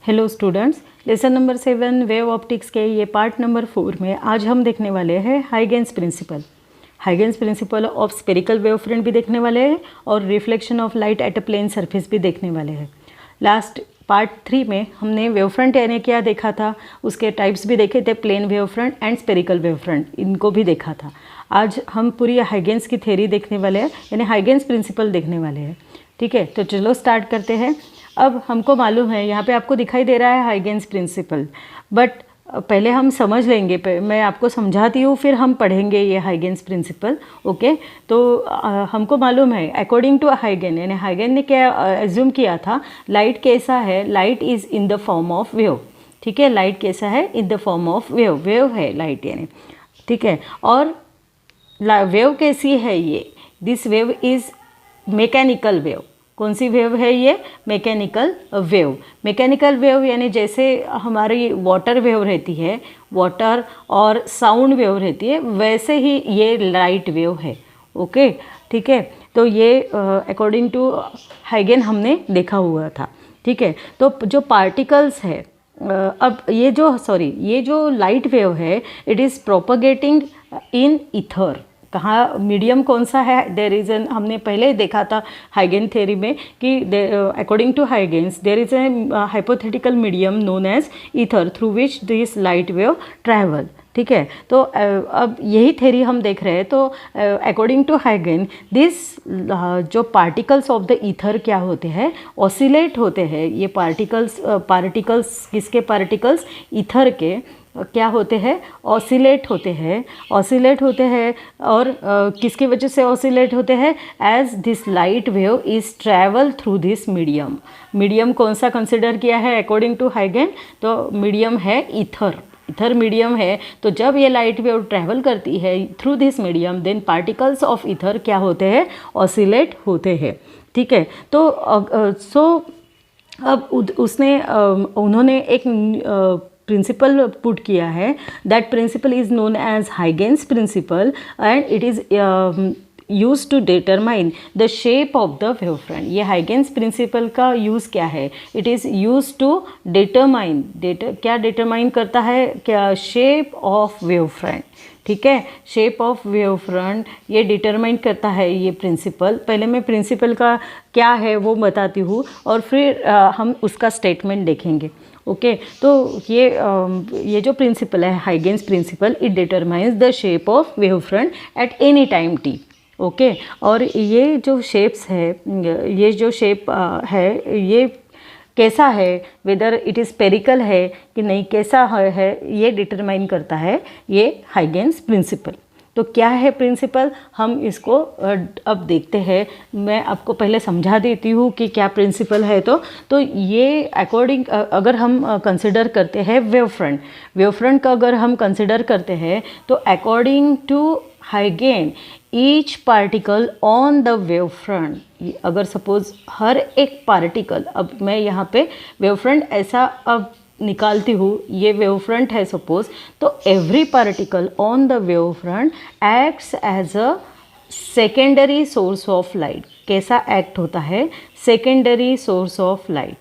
Hello students, lesson number 7 wave optics के ये part number 4 में आज हम देखने वाले हैं Huygens principle. Huygens principle of spherical wave front भी देखने वाले हैं और reflection of light at a plane surface भी देखने वाले हैं। लास्ट पार्ट 3 में हमने वेव फ्रंट यानी क्या देखा था, उसके टाइप्स भी देखे थे, plane wave front and spherical wave front, इनको भी देखा था। आज हम पूरी हाइगेन्स की थ्योरी देखने वाले हैं, यानी हाइगेन्स प्रिंसिपल देखने वाले हैं। ठीक है, तो चलो स्टार्ट करते हैं। अब हमको मालूम है, यहाँ पे आपको दिखाई दे रहा है हाइगेन्स प्रिंसिपल, बट पहले हम समझ लेंगे, मैं आपको समझाती हूँ फिर हम पढ़ेंगे ये हाइगेन्स प्रिंसिपल। ओके, तो हमको मालूम है अकॉर्डिंग टू हाइगेन, यानी हाइगेन ने क्या एज्यूम किया था, लाइट कैसा है, light is in the form of wave. ठीक है, लाइट कैसा है, इन the form of wave, wave है लाइट यानी। ठीक है, और वेव कैसी है ये, this wave is mechanical wave. कौन सी वेव है ये, मैकेनिकल वेव। मैकेनिकल वेव यानी जैसे हमारी वाटर वेव रहती है, वाटर और साउंड वेव रहती है, वैसे ही ये लाइट वेव है। ओके, ठीक है, तो ये अकॉर्डिंग टू हाइगेन हमने देखा हुआ था। ठीक है, तो जो पार्टिकल्स है, अब ये जो लाइट वेव है, it is propagating in ether. कहाँ मीडियम कौन सा है, देर इज़ एन, हमने पहले देखा था हाइगेन थ्योरी में कि according to Huygens there is a hypothetical medium known as ether through which this light wave travel. ठीक है, तो अब यही थ्योरी हम देख रहे हैं। तो अकॉर्डिंग टू हाइगेन दिस जो पार्टिकल्स ऑफ द ईथर क्या होते हैं, ऑसिलेट होते हैं। ये पार्टिकल्स किसके, पार्टिकल्स ईथर के क्या होते हैं, ऑसिलेट होते हैं। ऑसिलेट होते हैं और किसकी वजह से ऑसिलेट होते हैं, as this light wave is travel through this medium. Medium कौन सा कंसिडर किया है अकॉर्डिंग टू हाइगेन, तो मीडियम है ईथर। ईथर मीडियम है, तो जब ये लाइट वेव ट्रैवल करती है through this medium, then particles of ether क्या होते हैं, ऑसिलेट होते हैं। ठीक है, तो अब उन्होंने एक प्रिंसिपल पुट किया है। That principle is known as Huygens principle and it is use to determine the shape of the wave front. ये हाइगेन्स प्रिंसिपल का यूज़ क्या है, it is use to determine, क्या डिटरमाइन करता है, क्या, शेप ऑफ वेव फ्रंट। ठीक है, शेप ऑफ वेव फ्रंट ये डिटरमाइन करता है ये प्रिंसिपल। पहले मैं प्रिंसिपल का क्या है वो बताती हूँ और फिर हम उसका स्टेटमेंट देखेंगे। ओके, तो ये जो प्रिंसिपल है Huygens principle, it determines the shape of wave front at any time t. Okay, और ये जो शेप्स है, ये जो शेप है, ये कैसा है, वेदर इट इज़ स्पेरिकल है कि नहीं, कैसा है ये डिटरमाइन करता है ये हाइगेन्स प्रिंसिपल। तो क्या है प्रिंसिपल, हम इसको अब देखते हैं। मैं आपको पहले समझा देती हूँ कि क्या प्रिंसिपल है। तो ये अकॉर्डिंग, अगर हम कंसिडर करते हैं वेव फ्रंट का अगर हम कंसिडर करते हैं, तो अकॉर्डिंग टू हाइगेन each particle on the wave front, अगर सपोज हर एक पार्टिकल, अब मैं यहाँ पे वेव फ्रंट ऐसा अब निकालती हूँ, ये वेव फ्रंट है सपोज, तो every particle on the wave front acts as a secondary source of light. कैसा एक्ट होता है, secondary source of light.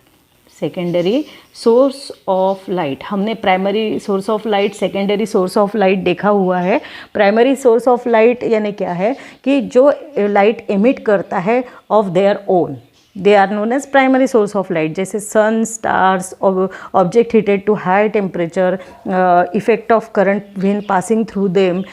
Secondary source of light, हमने primary source of light, secondary source of light देखा हुआ है। Primary source of light यानी क्या है कि जो लाइट एमिट करता है of their own, they are known as primary source of light. जैसे sun, stars, object heated to high temperature, effect of current when passing through them,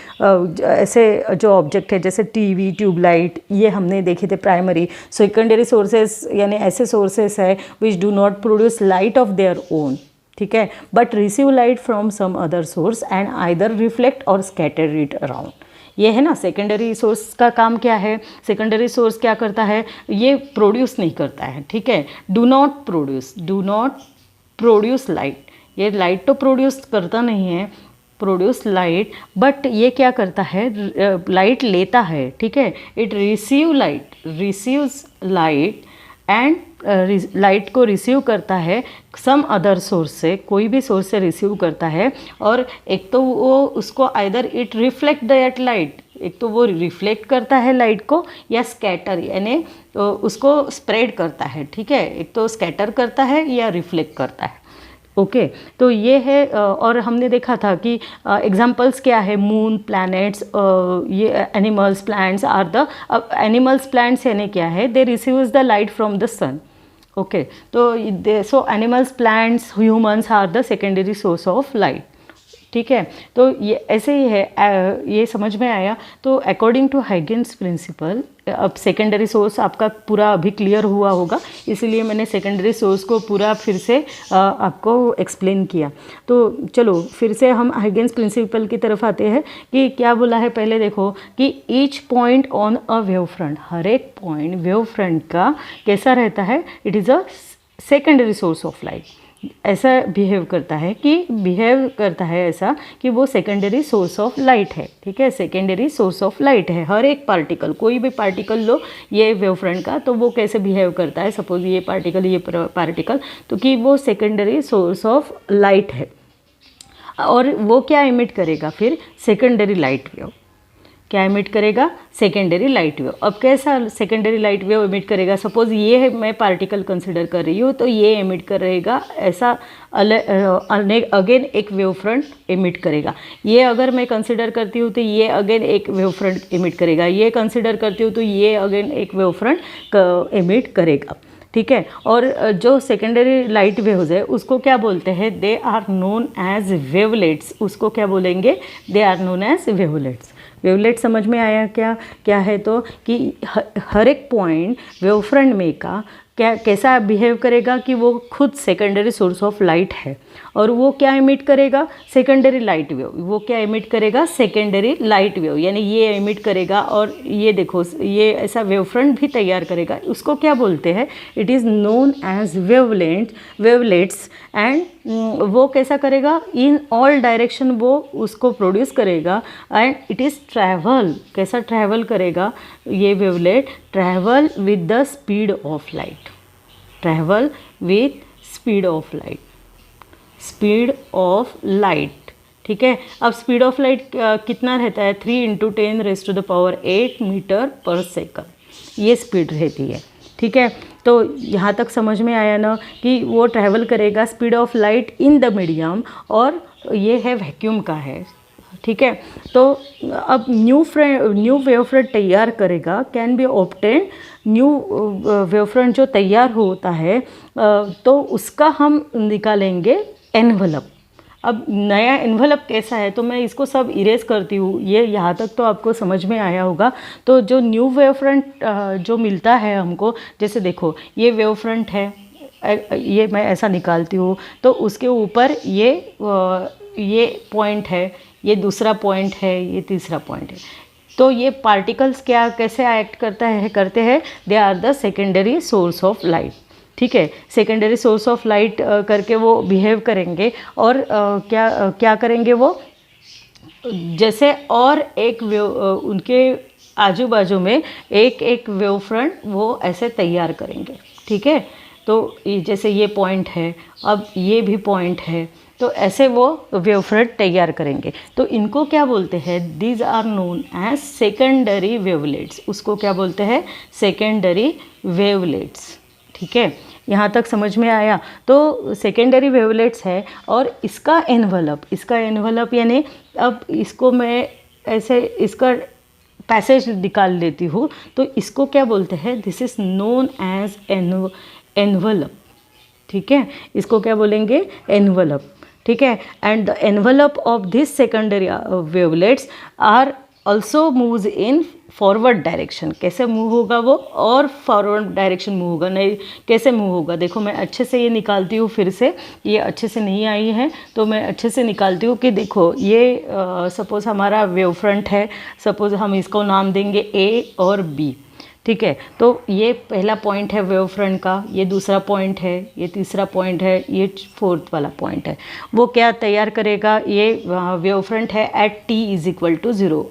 ऐसे जो ऑब्जेक्ट है जैसे टीवी, ट्यूबलाइट, ये हमने देखे थे प्राइमरी। सेकेंडरी सोर्सेस यानी ऐसे सोर्सेस है which do not produce light of their own, ठीक है, but receive light from some other source and either reflect or scatter it around. ये है ना लाइट सोर्स का काम क्या है, सेकेंडरी सोर्स क्या करता है, ये प्रोड्यूस नहीं करता है। ठीक है, डू नॉट प्रोड्यूस लाइट, ये लाइट तो प्रोड्यूस करता नहीं है, प्रोड्यूस लाइट, बट ये क्या करता है, लाइट लेता है। ठीक है, it receives light and light को रिसीव करता है सम अदर सोर्स से, कोई भी सोर्स से रिसीव करता है। और एक तो वो उसको either it reflect that light, एक तो वो रिफ्लेक्ट करता है लाइट को या स्कैटर यानी उसको स्प्रेड करता है, ठीक है। एक तो स्कैटर करता है या रिफ्लेक्ट करता है, ओके। तो ये है और हमने देखा था कि एग्जांपल्स क्या है, मून, प्लैनेट्स, ये animals, plants are the animals, plants यानी क्या है, they receives the light from the sun, okay. तो so animals, plants, humans are the secondary source of light, ठीक है। तो ये ऐसे ही है, ये समझ में आया। तो अकॉर्डिंग टू हाइगेन्स प्रिंसिपल, अब सेकेंडरी सोर्स आपका पूरा अभी क्लियर हुआ होगा, इसलिए मैंने सेकेंडरी सोर्स को पूरा फिर से आपको एक्सप्लेन किया। तो चलो फिर से हम हाइगेन्स प्रिंसिपल की तरफ आते हैं कि क्या बोला है। पहले देखो कि each point on a wave front, हर एक पॉइंट वेव फ्रंट का कैसा रहता है, it is a secondary source of light. ऐसा बिहेव करता है ऐसा कि वो सेकेंडरी सोर्स ऑफ लाइट है, ठीक है। सेकेंडरी सोर्स ऑफ लाइट है। हर एक पार्टिकल, कोई भी पार्टिकल लो ये वेव फ्रंट का, तो वो कैसे बिहेव करता है, सपोज ये पार्टिकल तो कि वो सेकेंडरी सोर्स ऑफ लाइट है और वो क्या इमिट करेगा फिर, सेकेंडरी लाइट वेव। क्या इमिट करेगा, सेकेंडरी लाइट वेव। अब कैसा सेकेंडरी लाइट वेव इमिट करेगा, सपोज ये है मैं पार्टिकल कंसिडर कर रही हूँ, तो ये इमिट करेगा ऐसा अगेन एक वेव फ्रंट इमिट करेगा। ये अगर मैं कंसिडर करती हूँ तो ये अगेन एक वेव फ्रंट इमिट करेगा। ये कंसिडर करती हूँ तो ये अगेन एक वेव फ्रंट इमिट करेगा, ठीक है। और जो सेकेंडरी लाइट वेव्स है उसको क्या बोलते हैं, they are known as wavelets. उसको क्या बोलेंगे, they are known as wavelets. Wavelet समझ में आया क्या है, तो कि हर एक पॉइंट वेव फ्रंट में का कैसा बिहेव करेगा कि वो खुद सेकेंडरी सोर्स ऑफ लाइट है और वो क्या इमिट करेगा, सेकेंडरी लाइट वेव। वो क्या इमिट करेगा, सेकेंडरी लाइट वेव, यानी ये इमिट करेगा और ये देखो ये ऐसा वेव फ्रंट भी तैयार करेगा। उसको क्या बोलते हैं, it is known as wavelets. And वो कैसा करेगा, इन ऑल डायरेक्शन वो उसको प्रोड्यूस करेगा एंड इट इज़ ट्रैवल। कैसा ट्रैवल करेगा ये wavelet, travel with the speed of light. Travel with speed of light, speed of light, ठीक है। अब स्पीड ऑफ लाइट कितना रहता है, 3 × 10⁸ मीटर पर सेकंड ये स्पीड रहती है, ठीक है। तो यहाँ तक समझ में आया ना कि वो ट्रैवल करेगा speed of light in the medium, और ये है वैक्यूम का है, ठीक है। तो अब न्यू वेव फ्रंट तैयार करेगा, can be obtain. New wave front जो तैयार होता है तो उसका हम निकालेंगे एनवलप। अब नया एनवलप कैसा है, तो मैं इसको सब इरेज करती हूँ। ये यहाँ तक तो आपको समझ में आया होगा। तो जो न्यू वेव फ्रंट जो मिलता है हमको, जैसे देखो ये वेव फ्रंट है, ये मैं ऐसा निकालती हूँ, तो उसके ऊपर ये पॉइंट है, ये दूसरा पॉइंट है, ये तीसरा पॉइंट है। तो ये पार्टिकल्स कैसे एक्ट करते हैं, they are the secondary source of light, ठीक है। सेकेंडरी सोर्स ऑफ लाइट करके वो बिहेव करेंगे और क्या करेंगे वो, जैसे और एक उनके आजू बाजू में एक वेव फ्रंट वो ऐसे तैयार करेंगे, ठीक है। तो जैसे ये पॉइंट है, अब ये भी पॉइंट है, तो ऐसे वो वेव फ्रंट तैयार करेंगे। तो इनको क्या बोलते हैं, these are known as secondary wavelets. उसको क्या बोलते हैं, सेकेंडरी वेवलेट्स, ठीक है। यहाँ तक समझ में आया। तो सेकेंडरी वेवलेट्स है और इसका एनवलप यानी, अब इसको मैं ऐसे इसका पैसेज निकाल लेती हूँ, तो इसको क्या बोलते हैं, this is known as envelope, ठीक है। इसको क्या बोलेंगे, एनवलप, ठीक है। And the envelope of this secondary wavelets are also moves in forward direction. कैसे मूव होगा वो, और फॉरवर्ड डायरेक्शन मूव होगा। नहीं, कैसे मूव होगा, देखो मैं अच्छे से ये निकालती हूँ, फिर से ये अच्छे से नहीं आई है तो मैं अच्छे से निकालती हूँ कि देखो ये सपोज़ हमारा वेव फ्रंट है, सपोज़ हम इसको नाम देंगे ए और बी, ठीक है। तो ये पहला पॉइंट है वेव फ्रंट का, ये दूसरा पॉइंट है, ये तीसरा पॉइंट है, ये फोर्थ वाला पॉइंट है। वो क्या तैयार करेगा, ये वेव फ्रंट है एट t=0,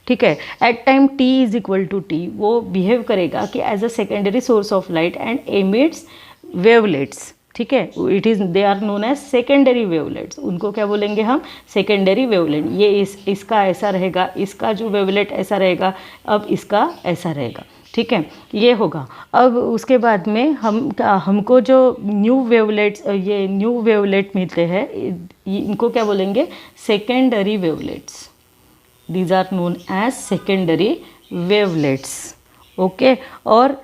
ठीक है। एट टाइम t=t वो बिहेव करेगा कि as a secondary source of light and emits wavelets, ठीक है, it is they are known as secondary wavelets, उनको क्या बोलेंगे हम, सेकेंडरी वेवलेट। ये इसका ऐसा रहेगा, इसका जो वेवलेट ऐसा रहेगा, अब इसका ऐसा रहेगा, ठीक है, ये होगा। अब उसके बाद में हमको जो न्यू वेवलेट्स, ये न्यू वेवलेट मिलते हैं, इनको क्या बोलेंगे, secondary wavelets. These are known as secondary wavelets, okay. और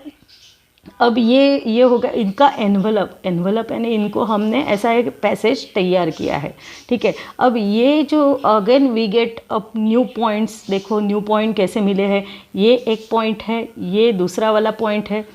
अब ये होगा इनका एनवलप यानी इनको हमने ऐसा एक पैसेज तैयार किया है, ठीक है। अब ये जो again we get up new points, देखो न्यू पॉइंट कैसे मिले हैं, ये एक पॉइंट है, ये दूसरा वाला पॉइंट है,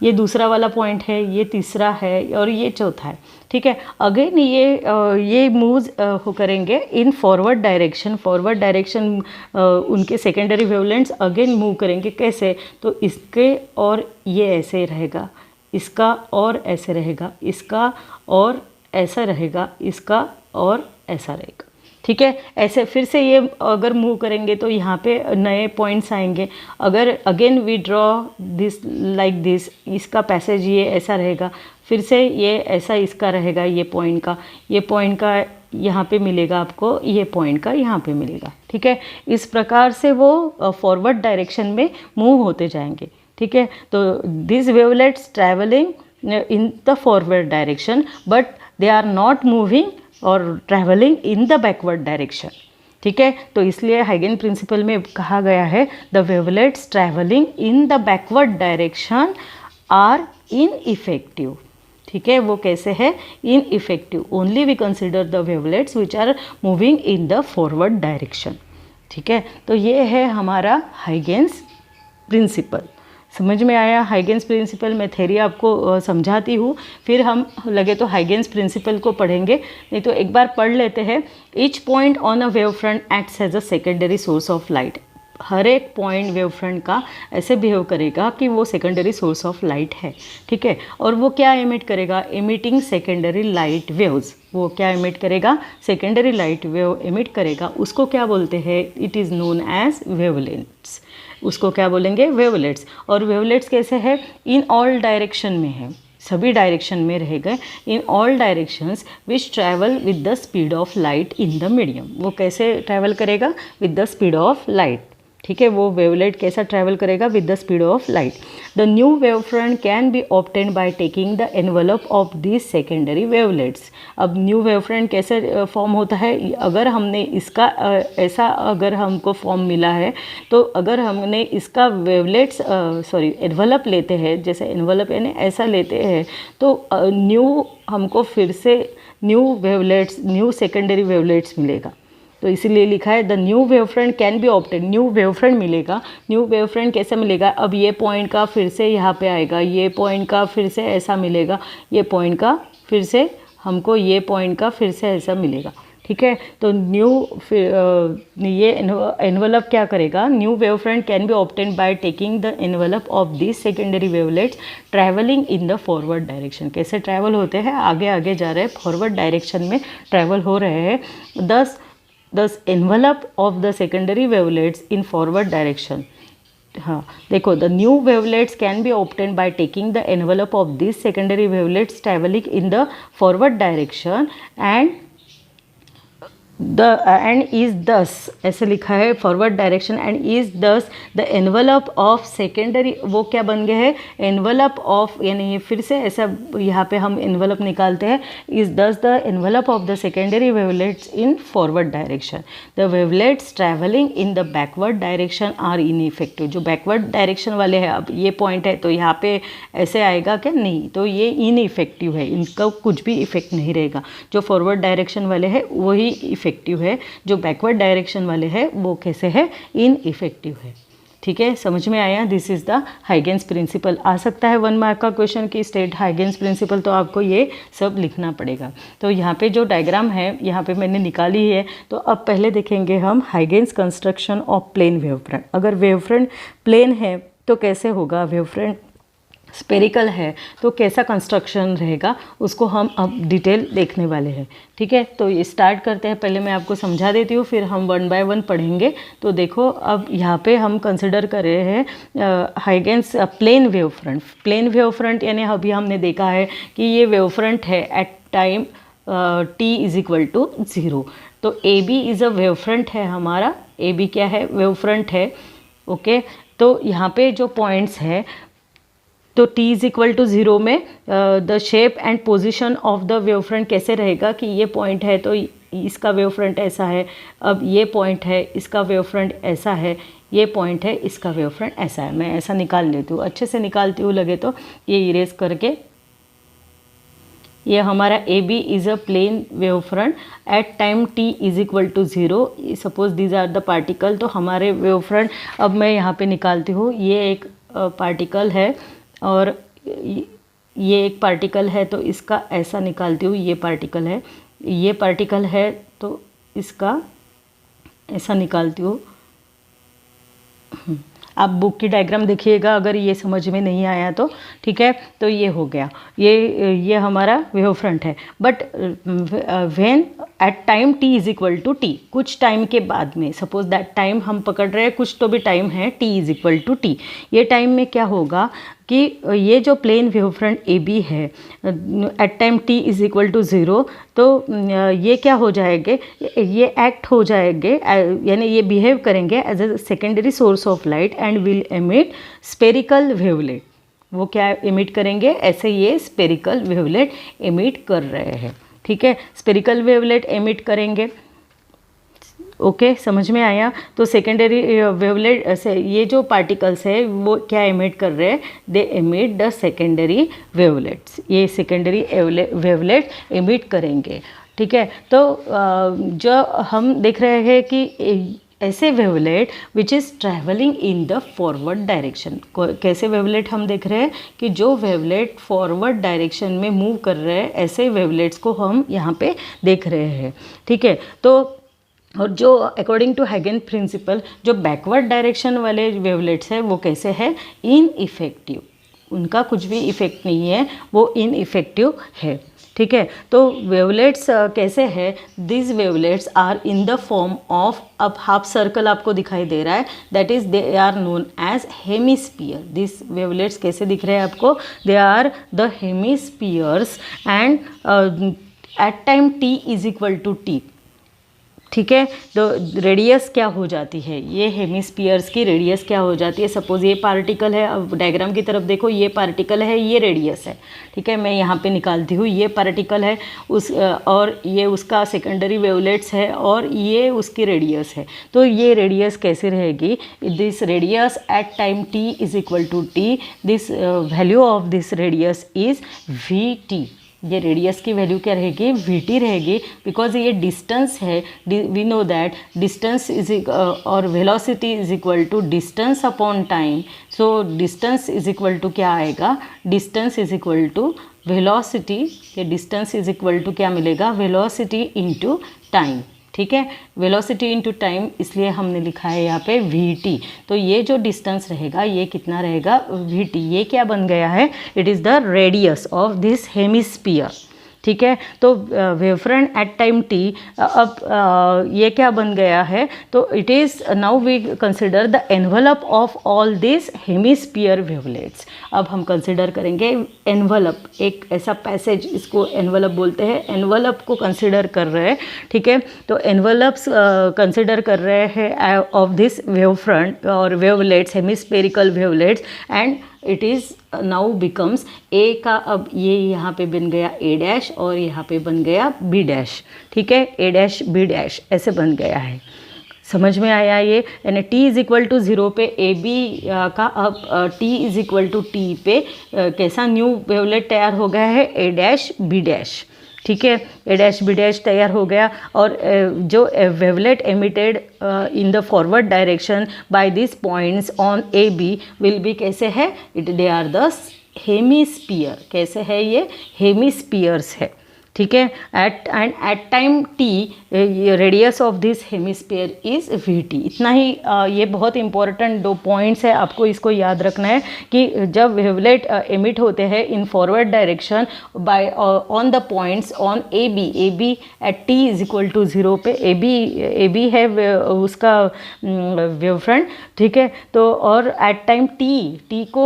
ये दूसरा वाला पॉइंट है, ये तीसरा है और ये चौथा है, ठीक है। अगेन ये मूव्स हो करेंगे इन फॉरवर्ड डायरेक्शन, उनके सेकेंडरी वेवलेंट्स अगेन मूव करेंगे, कैसे, तो इसके और ये ऐसे रहेगा, इसका और ऐसे रहेगा, इसका और ऐसा रहेगा, इसका और ऐसा रहेगा, ठीक है। ऐसे फिर से ये अगर मूव करेंगे तो यहाँ पे नए पॉइंट्स आएंगे। अगर again we draw this like this, इसका पैसेज ये ऐसा रहेगा, फिर से ये ऐसा इसका रहेगा, ये पॉइंट का यहाँ पे मिलेगा आपको, ये पॉइंट का यहाँ पे मिलेगा, ठीक है। इस प्रकार से वो फॉरवर्ड डायरेक्शन में मूव होते जाएंगे, ठीक है। तो this wavelets travelling in the forward direction but they are not moving और travelling in the backward direction, ठीक है। तो इसलिए हाइगेन प्रिंसिपल में कहा गया है the wavelets travelling in the backward direction are ineffective, ठीक है। वो कैसे है, ineffective, only we consider the wavelets which are moving in the forward direction, ठीक है। तो ये है हमारा हाइगेन्स प्रिंसिपल। समझ में आया हाइगेन्स प्रिंसिपल? मैं थ्योरी आपको समझाती हूँ, फिर हम लगे तो हाइगेन्स प्रिंसिपल को पढ़ेंगे, नहीं तो एक बार पढ़ लेते हैं। Each point on a wave front acts as a secondary source of light. हर एक पॉइंट वेव फ्रंट का ऐसे बिहेव करेगा कि वो सेकेंडरी सोर्स ऑफ लाइट है, ठीक है। और वो क्या एमिट करेगा, एमिटिंग सेकेंडरी लाइट वेव्स। वो क्या एमिट करेगा, सेकेंडरी लाइट वेव एमिट करेगा, उसको क्या बोलते हैं, it is known as wavelets. उसको क्या बोलेंगे, वेवलेट्स। और वेवलेट्स कैसे है, इन ऑल डायरेक्शन में है, सभी डायरेक्शन में रहेगा, in all directions which travel with the speed of light in the medium. वो कैसे ट्रैवल करेगा, with the speed of light, ठीक है। वो वेवलेट कैसा ट्रैवल करेगा, with the speed of light. The new wave front can be obtained by taking the envelope of this secondary wavelets. अब new wave front कैसे form होता है, अगर हमने इसका ऐसा अगर हमको फॉर्म मिला है, तो अगर हमने इसका वेवलेट्स एनवलप लेते हैं, जैसे एनवलप यानी ऐसा लेते हैं, तो न्यू हमको फिर से new wavelets, new secondary wavelets मिलेगा। तो इसीलिए लिखा है the new wave front can be obtain. New wave front मिलेगा। न्यू वेव फ्रंट कैसे मिलेगा, अब ये पॉइंट का फिर से यहाँ पे आएगा, ये पॉइंट का फिर से ऐसा मिलेगा, ये पॉइंट का फिर से हमको ये पॉइंट का फिर से ऐसा मिलेगा, ठीक है। तो ये एनवलप क्या करेगा, new wave front can be obtain by taking the envelope of this secondary wavelets travelling in the forward direction. कैसे ट्रैवल होते हैं, आगे आगे जा रहे हैं, फॉरवर्ड डायरेक्शन में ट्रैवल हो रहे हैं। Thus envelope of the secondary wavelets in forward direction। हाँ देखो, the new wavelets can be obtained by taking the envelope of this secondary wavelets travelling in the forward direction and is दस, ऐसे लिखा है forward direction and is this the envelope of secondary. वो क्या बन गए हैं, एनवलप ऑफ, यानी फिर से ऐसा यहाँ पे हम एनवलप निकालते हैं, is this the envelope of the secondary wavelets in forward direction. The wavelets travelling in the backward direction are ineffective. जो बैकवर्ड डायरेक्शन वाले हैं, अब ये पॉइंट है तो यहाँ पे ऐसे आएगा क्या, नहीं, तो ये इनइफेक्टिव है, इनका कुछ भी इफेक्ट नहीं रहेगा। जो फॉरवर्ड डायरेक्शन वाले हैं वही इफेक्टिव है, जो बैकवर्ड डायरेक्शन वाले हैं वो कैसे है, इनइफेक्टिव है, ठीक है। समझ में आया? This is the Huygens principle. आ सकता है 1 मार्क का क्वेश्चन की स्टेट हाइगेन्स प्रिंसिपल, तो आपको ये सब लिखना पड़ेगा। तो यहाँ पे जो डायग्राम है यहाँ पे मैंने निकाली है। तो अब पहले देखेंगे हम Huygens construction of plane wave front. अगर वेव फ्रंट प्लेन है तो कैसे होगा वेव फ्रंट, स्पेरिकल है तो कैसा कंस्ट्रक्शन रहेगा उसको हम अब डिटेल देखने वाले हैं। ठीक है, तो ये स्टार्ट करते हैं। पहले मैं आपको समझा देती हूँ, फिर हम वन बाय वन पढ़ेंगे। तो देखो, अब यहाँ पे हम कंसिडर कर रहे हैं Huygens plane wave front. Plane wave front यानी अभी हमने देखा है कि ये वेव फ्रंट है at time t is equal to 0। तो A B is a wave front है हमारा। ए बी क्या है? वेव फ्रंट है। ओके, तो यहाँ पे जो पॉइंट्स है, तो t इज इक्वल टू 0 में the shape and position of the wave front कैसे रहेगा कि ये पॉइंट है तो इसका वेव फ्रंट ऐसा है, अब ये पॉइंट है इसका वेव फ्रंट ऐसा है, ये पॉइंट है इसका वेव फ्रंट ऐसा है। मैं ऐसा निकाल लेती हूँ, अच्छे से निकालती हूँ लगे तो ये इरेज करके। ये हमारा A B is a plane wave front at time t is equal to 0। Suppose these are the particle. तो हमारे वेव फ्रंट अब मैं यहाँ पे निकालती हूँ। ये एक पार्टिकल है और ये एक पार्टिकल है, तो इसका ऐसा निकालती हूँ। ये पार्टिकल है, ये पार्टिकल है, तो इसका ऐसा निकालती हूँ। आप बुक की डायग्राम देखिएगा अगर ये समझ में नहीं आया तो। ठीक है, तो ये हो गया, ये हमारा वेव फ्रंट है। But when at time t is equal to t, कुछ टाइम के बाद में, सपोज दैट टाइम हम पकड़ रहे हैं, कुछ तो भी टाइम है, t is equal to t। ये टाइम में क्या होगा कि ये जो plane wave front A B है at time t is equal to 0, तो ये क्या हो जाएंगे, ये एक्ट हो जाएंगे, यानी ये बिहेव करेंगे as a secondary source of light and will emit spherical wavelet. वो क्या एमिट करेंगे? ऐसे ये स्पेरिकल वेवलेट एमिट कर रहे हैं। ठीक है, स्पेरिकल वेवलेट एमिट करेंगे। ओके, समझ में आया? तो सेकेंडरी वेवलेट से ये जो पार्टिकल्स है वो क्या एमिट कर रहे हैं? दे एमिट द सेकेंडरी वेवलेट्स। ये सेकेंडरी वेवलेट एमिट करेंगे। ठीक है, तो जो हम देख रहे हैं कि ऐसे wavelet which is travelling in the forward direction. कैसे वेवलेट हम देख रहे हैं कि जो वेवलेट फॉरवर्ड डायरेक्शन में मूव कर रहे हैं, ऐसे वेवलेट्स को हम यहाँ पे देख रहे हैं। ठीक है, तो और जो अकॉर्डिंग टू हाइगेन प्रिंसिपल जो बैकवर्ड डायरेक्शन वाले वेवलेट्स हैं वो कैसे है? In effective. उनका कुछ भी इफेक्ट नहीं है, वो इन इफेक्टिव है। ठीक है, तो वेवलेट्स कैसे है? This wavelets are in the form of, अब हाफ सर्कल आपको दिखाई दे रहा है, that is they are known as hemisphere. This wavelets कैसे दिख रहे हैं आपको? They are the hemispheres and at time t is equal to t। ठीक है, तो रेडियस क्या हो जाती है? ये हेमिस्फीयर्स की रेडियस क्या हो जाती है? सपोज ये पार्टिकल है, अब डायग्राम की तरफ देखो, ये पार्टिकल है, ये रेडियस है। ठीक है, मैं यहाँ पे निकालती हूँ, ये पार्टिकल है और ये उसका सेकेंडरी वेवलेट्स है और ये उसकी रेडियस है। तो ये रेडियस कैसे रहेगी? This radius at time t is equal to t, this value of this radius is vt। ये रेडियस की वैल्यू क्या रहेगी? vt रहेगी, बिकॉज ये डिस्टेंस है। We know that distance is और velocity is equal to distance upon time. So distance is equal to क्या आएगा? Distance is equal to velocity. ये डिस्टेंस इज इक्वल टू क्या मिलेगा? Velocity into time. ठीक है, वेलोसिटी इनटू टाइम, इसलिए हमने लिखा है यहाँ पे vt। तो ये जो डिस्टेंस रहेगा ये कितना रहेगा? vt। ये क्या बन गया है? It is the radius of this hemisphere. ठीक है, तो वेवफ्रंट एट टाइम t, अब ये क्या बन गया है? तो it is now we consider the envelope of all this hemisphere wavelets. अब हम कंसिडर करेंगे एनवलप, एक ऐसा पैसेज, इसको एनवलप बोलते हैं, एनवलप को कंसिडर कर रहे हैं। ठीक है, तो एनवलप्स कंसिडर कर रहे हैं ऑफ दिस वेवफ्रंट और wavelets, hemispherical wavelets, and it is now becomes a का, अब ये यहाँ पे बन गया ए डैश और यहाँ पे बन गया बी डैश। ठीक है, ए डैश बी डैश ऐसे बन गया है। समझ में आया ये? यानी t इज इक्वल टू 0 पे ए बी का अब t is equal to t पे कैसा न्यू वेवलेट तैयार हो गया है? A dash B dash. ठीक है, ए डैश बी डैश तैयार हो गया। और जो wavelet emitted in the forward direction by this points on A B will be कैसे है? They are the hemisphere. कैसे है ये? हेमिस्फीयर्स है। ठीक है। At time t radius of this hemisphere is v t. इतना ही ये बहुत इंपॉर्टेंट 2 पॉइंट्स है, आपको इसको याद रखना है कि जब वेवलेट एमिट होते हैं in forward direction by on the points on A B at t is equal to 0 पे, ए बी है उसका वेव फ्रंट, ठीक है। तो और एट टाइम टी को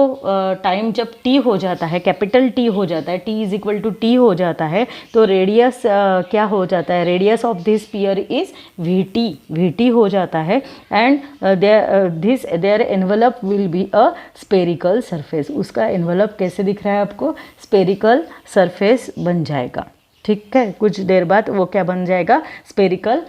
टाइम जब टी हो जाता है, कैपिटल टी हो जाता है, t is equal to T हो जाता है, तो रेडियस क्या हो जाता है, radius of this sphere is v t हो जाता है। And their envelope will be a spherical surface. उसका एनवलप कैसे दिख रहा है आपको, स्पेरिकल सरफेस बन जाएगा, ठीक है। कुछ देर बाद वो क्या बन जाएगा, स्पेरिकल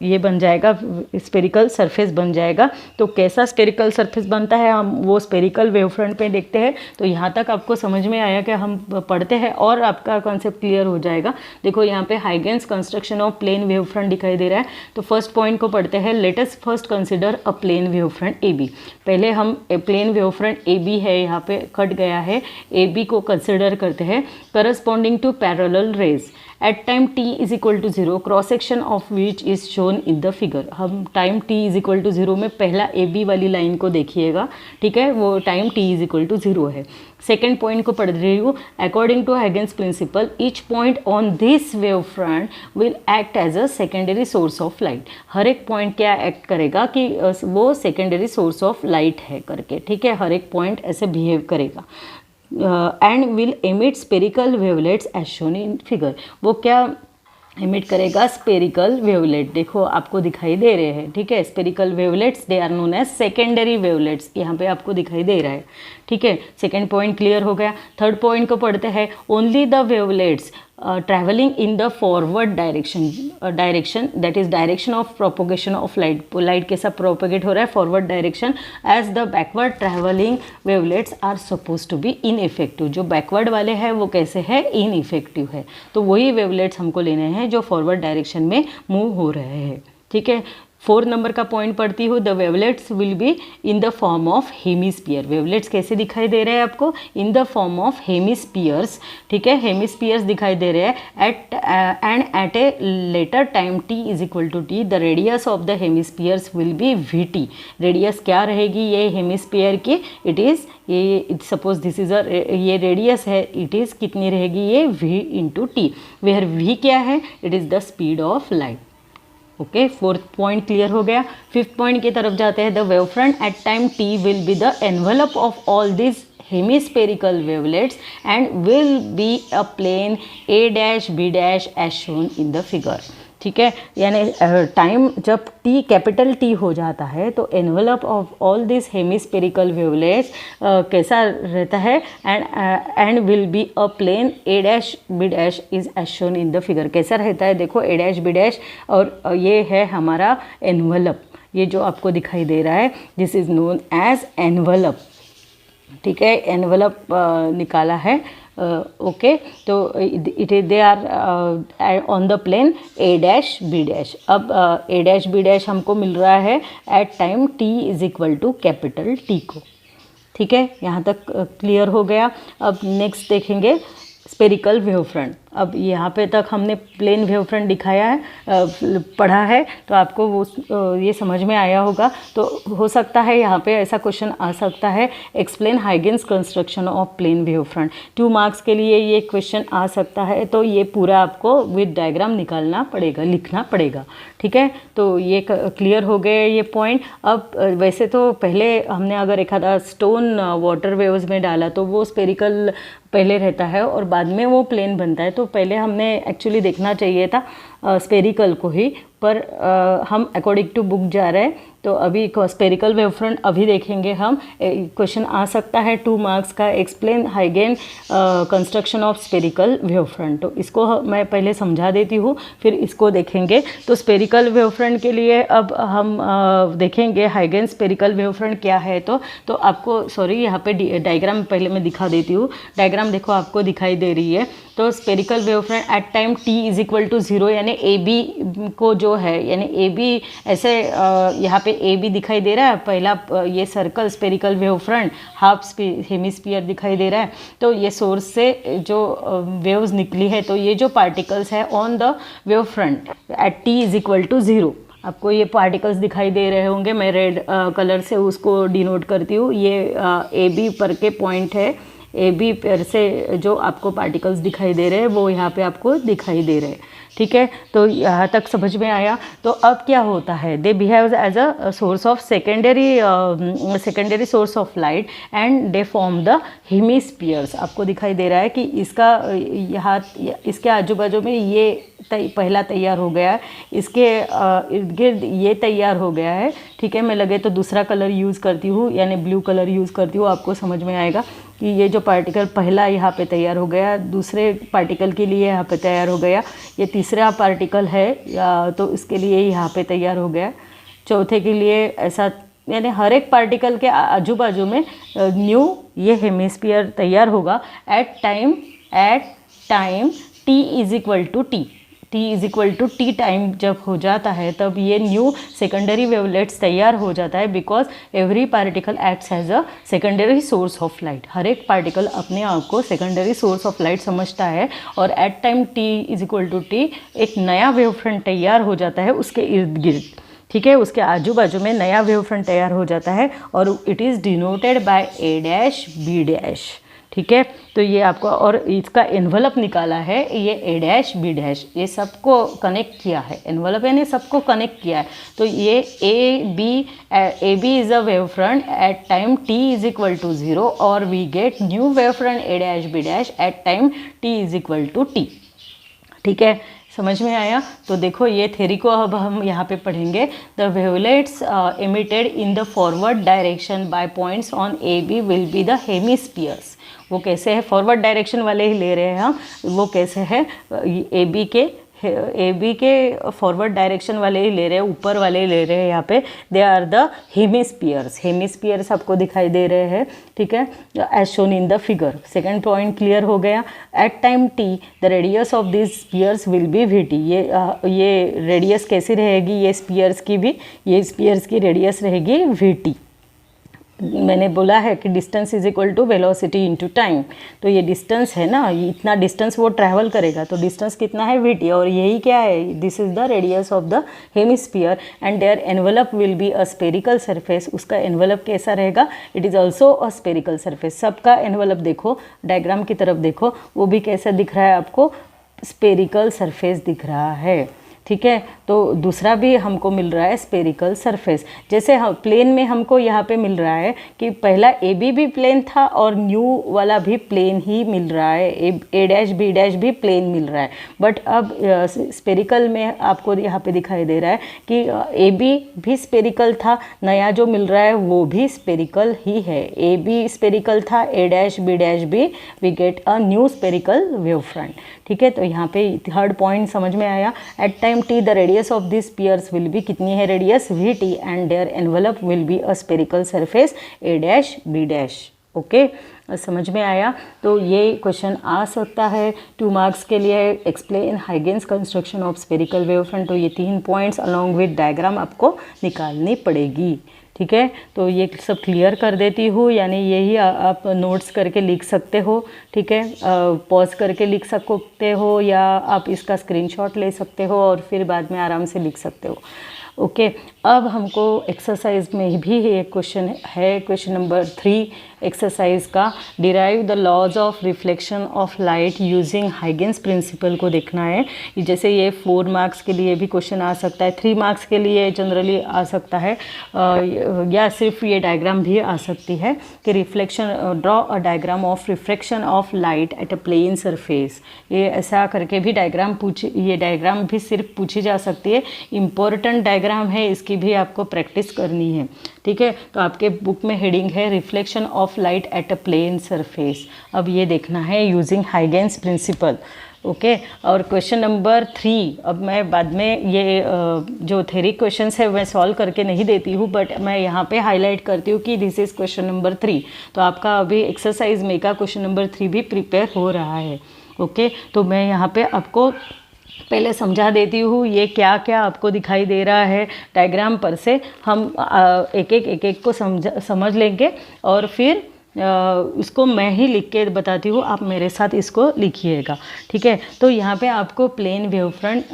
ये बन जाएगा, स्पेरिकल सरफेस बन जाएगा। तो कैसा स्पेरिकल सरफेस बनता है हम वो स्पेरिकल वेव फ्रंट पे देखते हैं। तो यहाँ तक आपको समझ में आया कि हम पढ़ते हैं और आपका कॉन्सेप्ट क्लियर हो जाएगा। देखो यहाँ पे Huygens construction of plane wave front दिखाई दे रहा है। तो फर्स्ट पॉइंट को पढ़ते हैं। Let us first consider a plane wave front A B. पहले हम plane wave front A B है, यहाँ पे कट गया है, ए बी को कंसिडर करते हैं corresponding to parallel rays at time t is equal to 0, cross section of which is shown in the figure. हम time t is equal to 0 में पहला ए बी वाली लाइन को देखिएगा, ठीक है, वो time t is equal to 0 है। सेकेंड पॉइंट को पढ़ रही हूँ। According to Huygens principle each point on this wave front will act as a secondary source of light. हर एक पॉइंट क्या एक्ट करेगा कि वो सेकेंडरी सोर्स ऑफ लाइट है करके, ठीक है, हर एक पॉइंट ऐसे बिहेव करेगा। And will emit spherical wavelets as shown in figure. वो क्या एमिट करेगा, स्पेरिकल वेवलेट, देखो आपको दिखाई दे रहे हैं, ठीक है। Spherical wavelets they are known as secondary wavelets, यहाँ पे आपको दिखाई दे रहा है, ठीक है। सेकेंड पॉइंट क्लियर हो गया। थर्ड पॉइंट को पढ़ते हैं। Only the wavelets travelling in the forward direction that is direction of propagation of light. Light कैसा प्रोपोगेट हो रहा है, forward direction, as the backward travelling wavelets are suppose to be ineffective. जो backward वाले हैं वो कैसे है, इनइफेक्टिव है। तो वही वेवलेट्स हमको लेने हैं जो फॉरवर्ड डायरेक्शन में मूव हो रहे हैं, ठीक है। 4 नंबर का पॉइंट पढ़ती हूँ। The wavelets will be in the form of hemisphere. Wavelets कैसे दिखाई दे रहे हैं आपको, in the form of hemispheres, ठीक है, हेमिस्फीयर्स दिखाई दे रहे हैं। At a later time t is equal to t the radius of the hemispheres will be v t. Radius क्या रहेगी ये हेमिस्फीयर की, इट इज़ ये सपोज दिस इज ये रेडियस है, इट इज़ कितनी रहेगी ये v into t, where v क्या है, it is the speed of light. Okay, fourth point clear हो गया। फिफ्थ पॉइंट की तरफ जाते हैं। The wave front at time t will be the envelope of all this hemispherical wavelets and will be a plane a dash b dash as shown in the figure, ठीक है। यानी time जब t capital T हो जाता है तो envelope of all this hemispherical wavelets कैसा रहता है, and will be a plane a dash b dash is as shown in the figure. कैसा रहता है देखो, a डैश b डैश, और ये है हमारा एनवलप, ये जो आपको दिखाई दे रहा है, this is known as envelope, ठीक है। एनवलप निकाला है, ओके। तो it is they are on the plane A dash B dash. अब ए डैश बी डैश हमको मिल रहा है at time t is equal to capital T को, ठीक है। यहाँ तक क्लियर हो गया। अब नेक्स्ट देखेंगे स्पेरिकल वेव फ्रंट। अब यहाँ पे तक हमने प्लेन वेव फ्रंट दिखाया है, पढ़ा है, तो आपको वो ये समझ में आया होगा। तो हो सकता है यहाँ पे ऐसा क्वेश्चन आ सकता है, explain Huygens construction of plane wave front. 2 marks के लिए ये क्वेश्चन आ सकता है, तो ये पूरा आपको विद डायग्राम निकालना पड़ेगा, लिखना पड़ेगा, ठीक है। तो ये क्लियर हो गए ये पॉइंट। अब वैसे तो पहले हमने अगर एक आधा स्टोन वाटर वेव्स में डाला तो वो स्पेरिकल पहले रहता है और बाद में वो प्लेन बनता है। तो पहले हमने एक्चुअली देखना चाहिए था स्पेरिकल को ही, पर हम अकॉर्डिंग टू बुक जा रहे हैं। तो अभी स्पेरिकल वेव फ्रंट अभी देखेंगे हम। क्वेश्चन आ सकता है 2 मार्क्स का, एक्सप्लेन हाइगेन construction of spherical wave front. तो इसको मैं पहले समझा देती हूँ, फिर इसको देखेंगे। तो स्पेरिकल वेव फ्रंट के लिए अब हम देखेंगे हाइगेन स्पेरिकल वेव फ्रंट क्या है। तो आपको सॉरी, यहाँ पे डायग्राम पहले मैं दिखा देती हूँ। डायग्राम देखो आपको दिखाई दे रही है। तो spherical wave front at time t is equal to 0, यानी ए बी को जो है, यानी ए बी ऐसे यहाँ पे ए बी दिखाई दे रहा है, पहला ये circle spherical wave front, half hemisphere दिखाई दे रहा है। तो ये सोर्स से जो वेव्स निकली है, तो ये जो पार्टिकल्स है on the wave front at t is equal to 0, आपको ये पार्टिकल्स दिखाई दे रहे होंगे। मैं रेड कलर से उसको डिनोट करती हूँ। ये ए बी पर के पॉइंट है, ए बी पर से जो आपको पार्टिकल्स दिखाई दे रहे हैं वो यहाँ पे आपको दिखाई दे रहे हैं, ठीक है। तो यहाँ तक समझ में आया। तो अब क्या होता है, they behave as a source of secondary source of light and they form the hemispheres. आपको दिखाई दे रहा है कि इसका यहाँ इसके आजू बाजू में ये पहला तैयार हो गया है, इसके इर्द गिर्द ये तैयार हो गया है, ठीक है। मैं लगे तो दूसरा कलर यूज़ करती हूँ, यानी ब्लू कलर यूज़ करती हूँ, आपको समझ में आएगा कि ये जो पार्टिकल पहला यहाँ पे तैयार हो गया, दूसरे पार्टिकल के लिए यहाँ पे तैयार हो गया, ये तीसरा पार्टिकल है तो इसके लिए यहाँ पे तैयार हो गया, चौथे के लिए ऐसा, यानी हर एक पार्टिकल के आजू बाजू में न्यू ये हेमिस्फीयर तैयार होगा at time t is equal to t time जब हो जाता है, तब ये न्यू सेकेंडरी वेवलेट्स तैयार हो जाता है, because every particle acts as a secondary source of light. हर एक पार्टिकल अपने आप को सेकेंडरी सोर्स ऑफ लाइट समझता है, और at time t is equal to t एक नया वेव फ्रंट तैयार हो जाता है उसके इर्द गिर्द, ठीक है। उसके आजू बाजू में नया वेव फ्रंट तैयार हो जाता है, और it is denoted by A dash B dash, ठीक है। तो ये आपको, और इसका एनवलप निकाला है, ये ए डैश बी डैश, ये सबको कनेक्ट किया है, एनवलप यानी सबको कनेक्ट किया है। तो ये A B is a wave front at time t is equal to 0, और we get new wave front A dash B dash at time t is equal to t, ठीक है। समझ में आया। तो देखो ये थ्योरी को अब हम यहाँ पे पढ़ेंगे। The wavelets emitted in the forward direction by points on A B will be the hemispheres. वो कैसे है, फॉरवर्ड डायरेक्शन वाले ही ले रहे हैं हम, वो कैसे है, ए बी के फॉरवर्ड डायरेक्शन वाले ही ले रहे हैं, ऊपर वाले ही ले रहे हैं यहाँ पे। दे आर द हेमिस्फीयर्स आपको दिखाई दे रहे हैं, ठीक है, as shown in the figure. Second point clear हो गया। At time t the radius of this spheres will be v t. ये रेडियस कैसी रहेगी, ये स्पीयर्स की रेडियस रहेगी वी टी। मैंने बोला है कि distance is equal to velocity into time, तो ये डिस्टेंस है ना, इतना डिस्टेंस वो ट्रैवल करेगा, तो डिस्टेंस कितना है वी टी, और यही क्या है, this is the radius of the hemisphere and their envelope will be a spherical surface. उसका एनवलप कैसा रहेगा, it is also a spherical surface. सबका एनवलप देखो, डायग्राम की तरफ देखो, वो भी कैसा दिख रहा है आपको, स्पेरिकल सरफेस दिख रहा है, ठीक है। तो दूसरा भी हमको मिल रहा है स्पेरिकल सरफेस। जैसे हम प्लेन में हमको यहाँ पे मिल रहा है कि पहला ए बी भी प्लेन था और न्यू वाला भी प्लेन ही मिल रहा है, ए डैश बी डैश भी प्लेन मिल रहा है। बट अब स्पेरिकल में आपको यहाँ पे दिखाई दे रहा है कि ए बी भी स्पेरिकल था, नया जो मिल रहा है वो भी स्पेरिकल ही है। ए बी स्पेरिकल था, ए डैश बी डैश भी, we get a new spherical wave front, ठीक है। तो यहाँ पे थर्ड पॉइंट समझ में आया। At time t the radius of this spheres will be, कितनी है radius, v t, and their envelope will be a spherical surface A dash B dash, okay. समझ में आया। तो ये क्वेश्चन आ सकता है 2 मार्क्स के लिए। Explain Huygens construction of spherical wave front. तो ये 3 पॉइंट्स अलॉन्ग विद डायग्राम आपको निकालनी पड़ेगी, ठीक है। तो ये सब क्लियर कर देती हूँ, यानी यही आप नोट्स करके लिख सकते हो, ठीक है। पॉज करके लिख सकते हो, या आप इसका स्क्रीनशॉट ले सकते हो और फिर बाद में आराम से लिख सकते हो, ओके। अब हमको एक्सरसाइज में भी एक क्वेश्चन है, क्वेश्चन नंबर 3 एक्सरसाइज का, derive the laws of reflection of light using Huygens principle को देखना है। जैसे ये 4 मार्क्स के लिए भी क्वेश्चन आ सकता है, 3 मार्क्स के लिए जनरली आ सकता है, या सिर्फ ये डायग्राम भी आ सकती है कि reflection, draw a diagram of reflection of light at a plane surface. ये ऐसा करके भी ये डायग्राम भी सिर्फ पूछी जा सकती है। इम्पोर्टेंट डायग्राम है, इसकी भी आपको प्रैक्टिस करनी है, ठीक है। तो आपके बुक में हेडिंग है reflection of light at a plane surface. अब ये देखना है यूजिंग हाइगेन्स प्रिंसिपल, ओके। और क्वेश्चन नंबर 3, अब मैं बाद में ये जो थ्योरी क्वेश्चंस है मैं सॉल्व करके नहीं देती हूँ, बट मैं यहाँ पे हाईलाइट करती हूँ कि दिस इज़ क्वेश्चन नंबर 3। तो आपका अभी एक्सरसाइज में का क्वेश्चन नंबर 3 भी प्रिपेयर हो रहा है, ओके। तो मैं यहाँ पे आपको पहले समझा देती हूँ ये क्या क्या आपको दिखाई दे रहा है डायग्राम पर से। हम एक एक को समझ लेंगे और फिर इसको मैं ही लिख के बताती हूँ, आप मेरे साथ इसको लिखिएगा, ठीक है। तो यहाँ पे आपको प्लेन वेव फ्रंट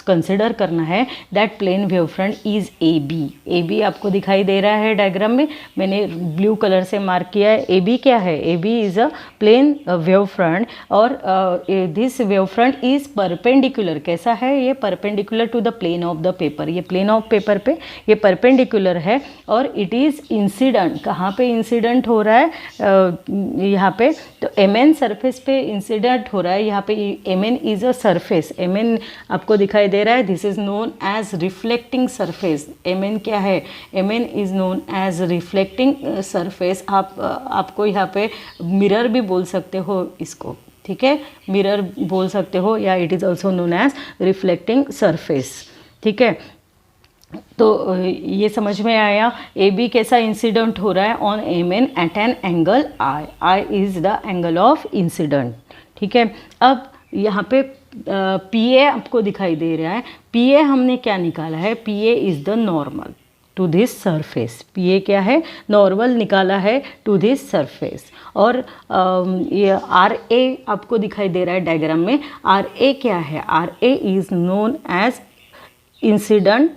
कंसिडर करना है। That plane wave front is A B. A B आपको दिखाई दे रहा है डायग्राम में, मैंने ब्लू कलर से मार्क किया है। ए बी क्या है? A B is a plane wave front और this wave front is perpendicular. कैसा है ये? Perpendicular to the plane of the paper. ये प्लेन ऑफ पेपर पे ये परपेंडिकुलर है और इट इज़ इंसिडेंट। कहाँ पे इंसिडेंट हो रहा है? यहाँ पे तो एम सरफेस पे इंसिडेंट हो रहा है। यहाँ पे M is a surface. M आपको दिखाई दे रहा है, this is known as reflecting surface. M क्या है? M is known as reflecting surface. आपको यहाँ पे मिरर भी बोल सकते हो इसको, ठीक है, मिरर बोल सकते हो, या it is also known as reflecting surface, ठीक है। तो ये समझ में आया ए बी कैसा इंसिडेंट हो रहा है on M N at an angle i. I is the angle of incident, ठीक है। अब यहाँ पे पी ए आपको दिखाई दे रहा है। पी ए हमने क्या निकाला है? P A is the normal to this surface. P A क्या है? नॉर्मल निकाला है टू दिस सरफेस। और ये आर ए आपको दिखाई दे रहा है डायग्राम में। आर ए क्या है? R A is known as incident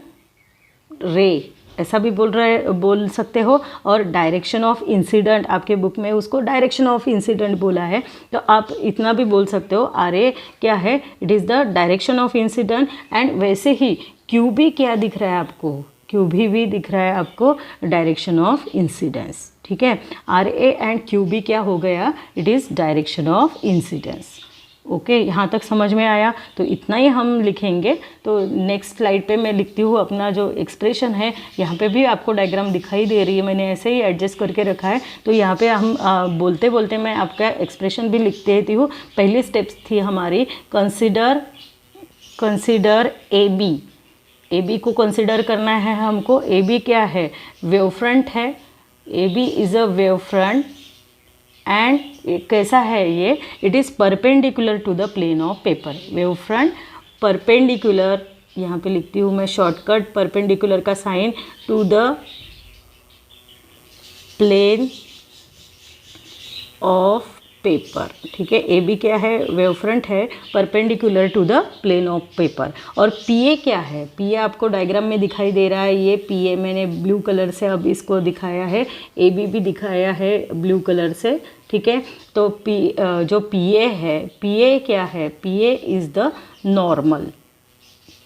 ray, ऐसा भी बोल सकते हो। और डायरेक्शन ऑफ इंसिडेंट, आपके बुक में उसको डायरेक्शन ऑफ इंसिडेंट बोला है, तो आप इतना भी बोल सकते हो। आर ए क्या है? It is the direction of incident. And वैसे ही क्यू बी क्या दिख रहा है आपको? क्यू भी दिख रहा है आपको डायरेक्शन ऑफ इंसिडेंस, ठीक है। R A and Q B क्या हो गया? It is direction of incidence. Okay, यहाँ तक समझ में आया? तो इतना ही हम लिखेंगे। तो नेक्स्ट स्लाइड पे मैं लिखती हूँ अपना जो एक्सप्रेशन है। यहाँ पे भी आपको डायग्राम दिखाई दे रही है, मैंने ऐसे ही एडजस्ट करके रखा है। तो यहाँ पे हम बोलते बोलते मैं आपका एक्सप्रेशन भी लिख देती हूँ। पहली स्टेप्स थी हमारी consider A B. A B को कंसिडर करना है हमको। ए बी क्या है? वेव फ्रंट है। A B is a wave front and कैसा है ये? It is perpendicular to the plane of paper. Wave front perpendicular, यहाँ पे लिखती हूँ मैं शॉर्टकट, परपेंडिकुलर का sign to the plane of paper, ठीक है। ए बी क्या है? वेव फ्रंट है, perpendicular to the plane of paper. और पी ए क्या है? पी ए आपको डायग्राम में दिखाई दे रहा है। ये पी ए मैंने ब्लू कलर से अब इसको दिखाया है, ए बी भी दिखाया है ब्लू कलर से, ठीक है। तो जो पी ए है, पी ए क्या है? P A is the normal.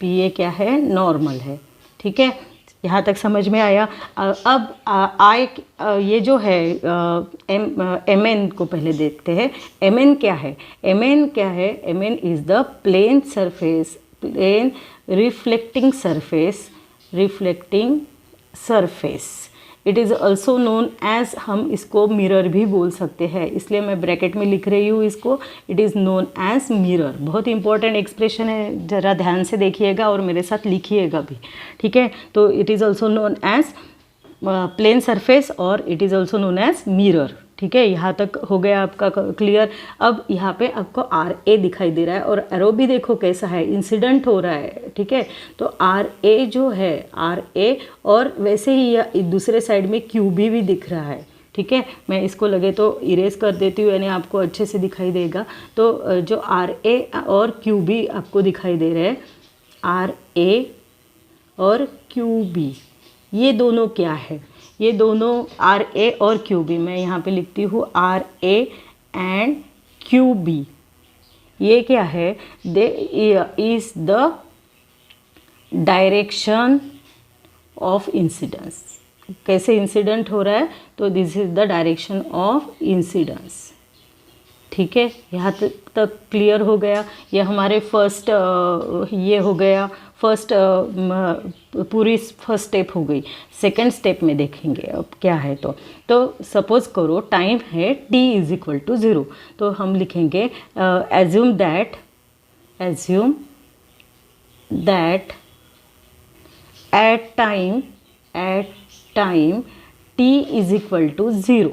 P A क्या है? नॉर्मल है, ठीक है। यहाँ तक समझ में आया? अब आई ये जो है एम एन को पहले देखते हैं। एम एन क्या है? एम एन क्या है? M N is the plane surface, plane reflecting surface, reflecting surface. It is also known as, हम इसको मिरर भी बोल सकते हैं, इसलिए मैं ब्रैकेट में लिख रही हूँ इसको। It is known as mirror. बहुत इंपॉर्टेंट एक्सप्रेशन है, ज़रा ध्यान से देखिएगा और मेरे साथ लिखिएगा भी, ठीक है। तो it is also known as plane surface और it is also known as mirror, ठीक है। यहाँ तक हो गया आपका क्लियर? अब यहाँ पे आपको आर ए दिखाई दे रहा है और एरो भी देखो कैसा है, इंसिडेंट हो रहा है, ठीक है। तो आर ए जो है, आर ए, और वैसे ही दूसरे साइड में क्यू भी दिख रहा है, ठीक है। मैं इसको लगे तो इरेज कर देती हूँ, यानी आपको अच्छे से दिखाई देगा। तो जो आर ए और क्यू बी आपको दिखाई दे रहे हैं, आर ए और क्यू बी, ये दोनों क्या है? ये दोनों आर ए और क्यू बी, मैं यहाँ पे लिखती हूँ R A and Q B. ये क्या है? They is the direction of incidence. कैसे इंसिडेंट हो रहा है? तो this is the direction of incidence, ठीक है। यहाँ तक क्लियर हो गया? ये हमारे फर्स्ट ये हो गया, फर्स्ट पूरी फर्स्ट स्टेप हो गई। सेकंड स्टेप में देखेंगे अब क्या है। तो सपोज करो टाइम है t इज इक्वल टू 0, तो हम लिखेंगे assume that at time t is equal to 0।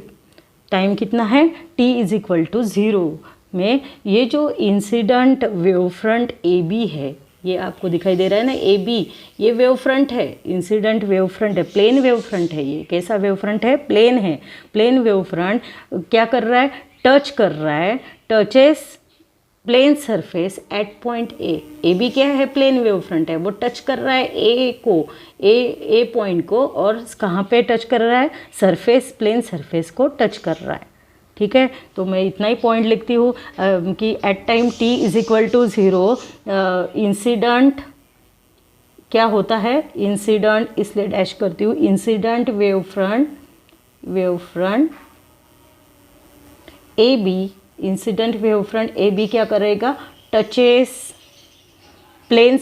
Time कितना है? t is equal to 0। में ये जो incident wave front A B है, ये आपको दिखाई दे रहा है ना ए बी, ये वेव फ्रंट है, इंसिडेंट वेव फ्रंट है, प्लेन वेव फ्रंट है। ये कैसा वेव फ्रंट है? प्लेन है। प्लेन वेव फ्रंट क्या कर रहा है? टच कर रहा है, touches plane surface at point A B क्या है? प्लेन वेव फ्रंट है, वो टच कर रहा है ए को, ए पॉइंट को, और कहाँ पे टच कर रहा है? सरफेस, प्लेन सरफेस को टच कर रहा है। ठीक है, तो मैं इतना ही पॉइंट लिखती हूँ कि at time t is equal to 0 incident क्या होता है? इंसिडेंट, इसलिए डैश करती हूँ, incident wave front A B, incident wave front A B क्या करेगा? Touches plane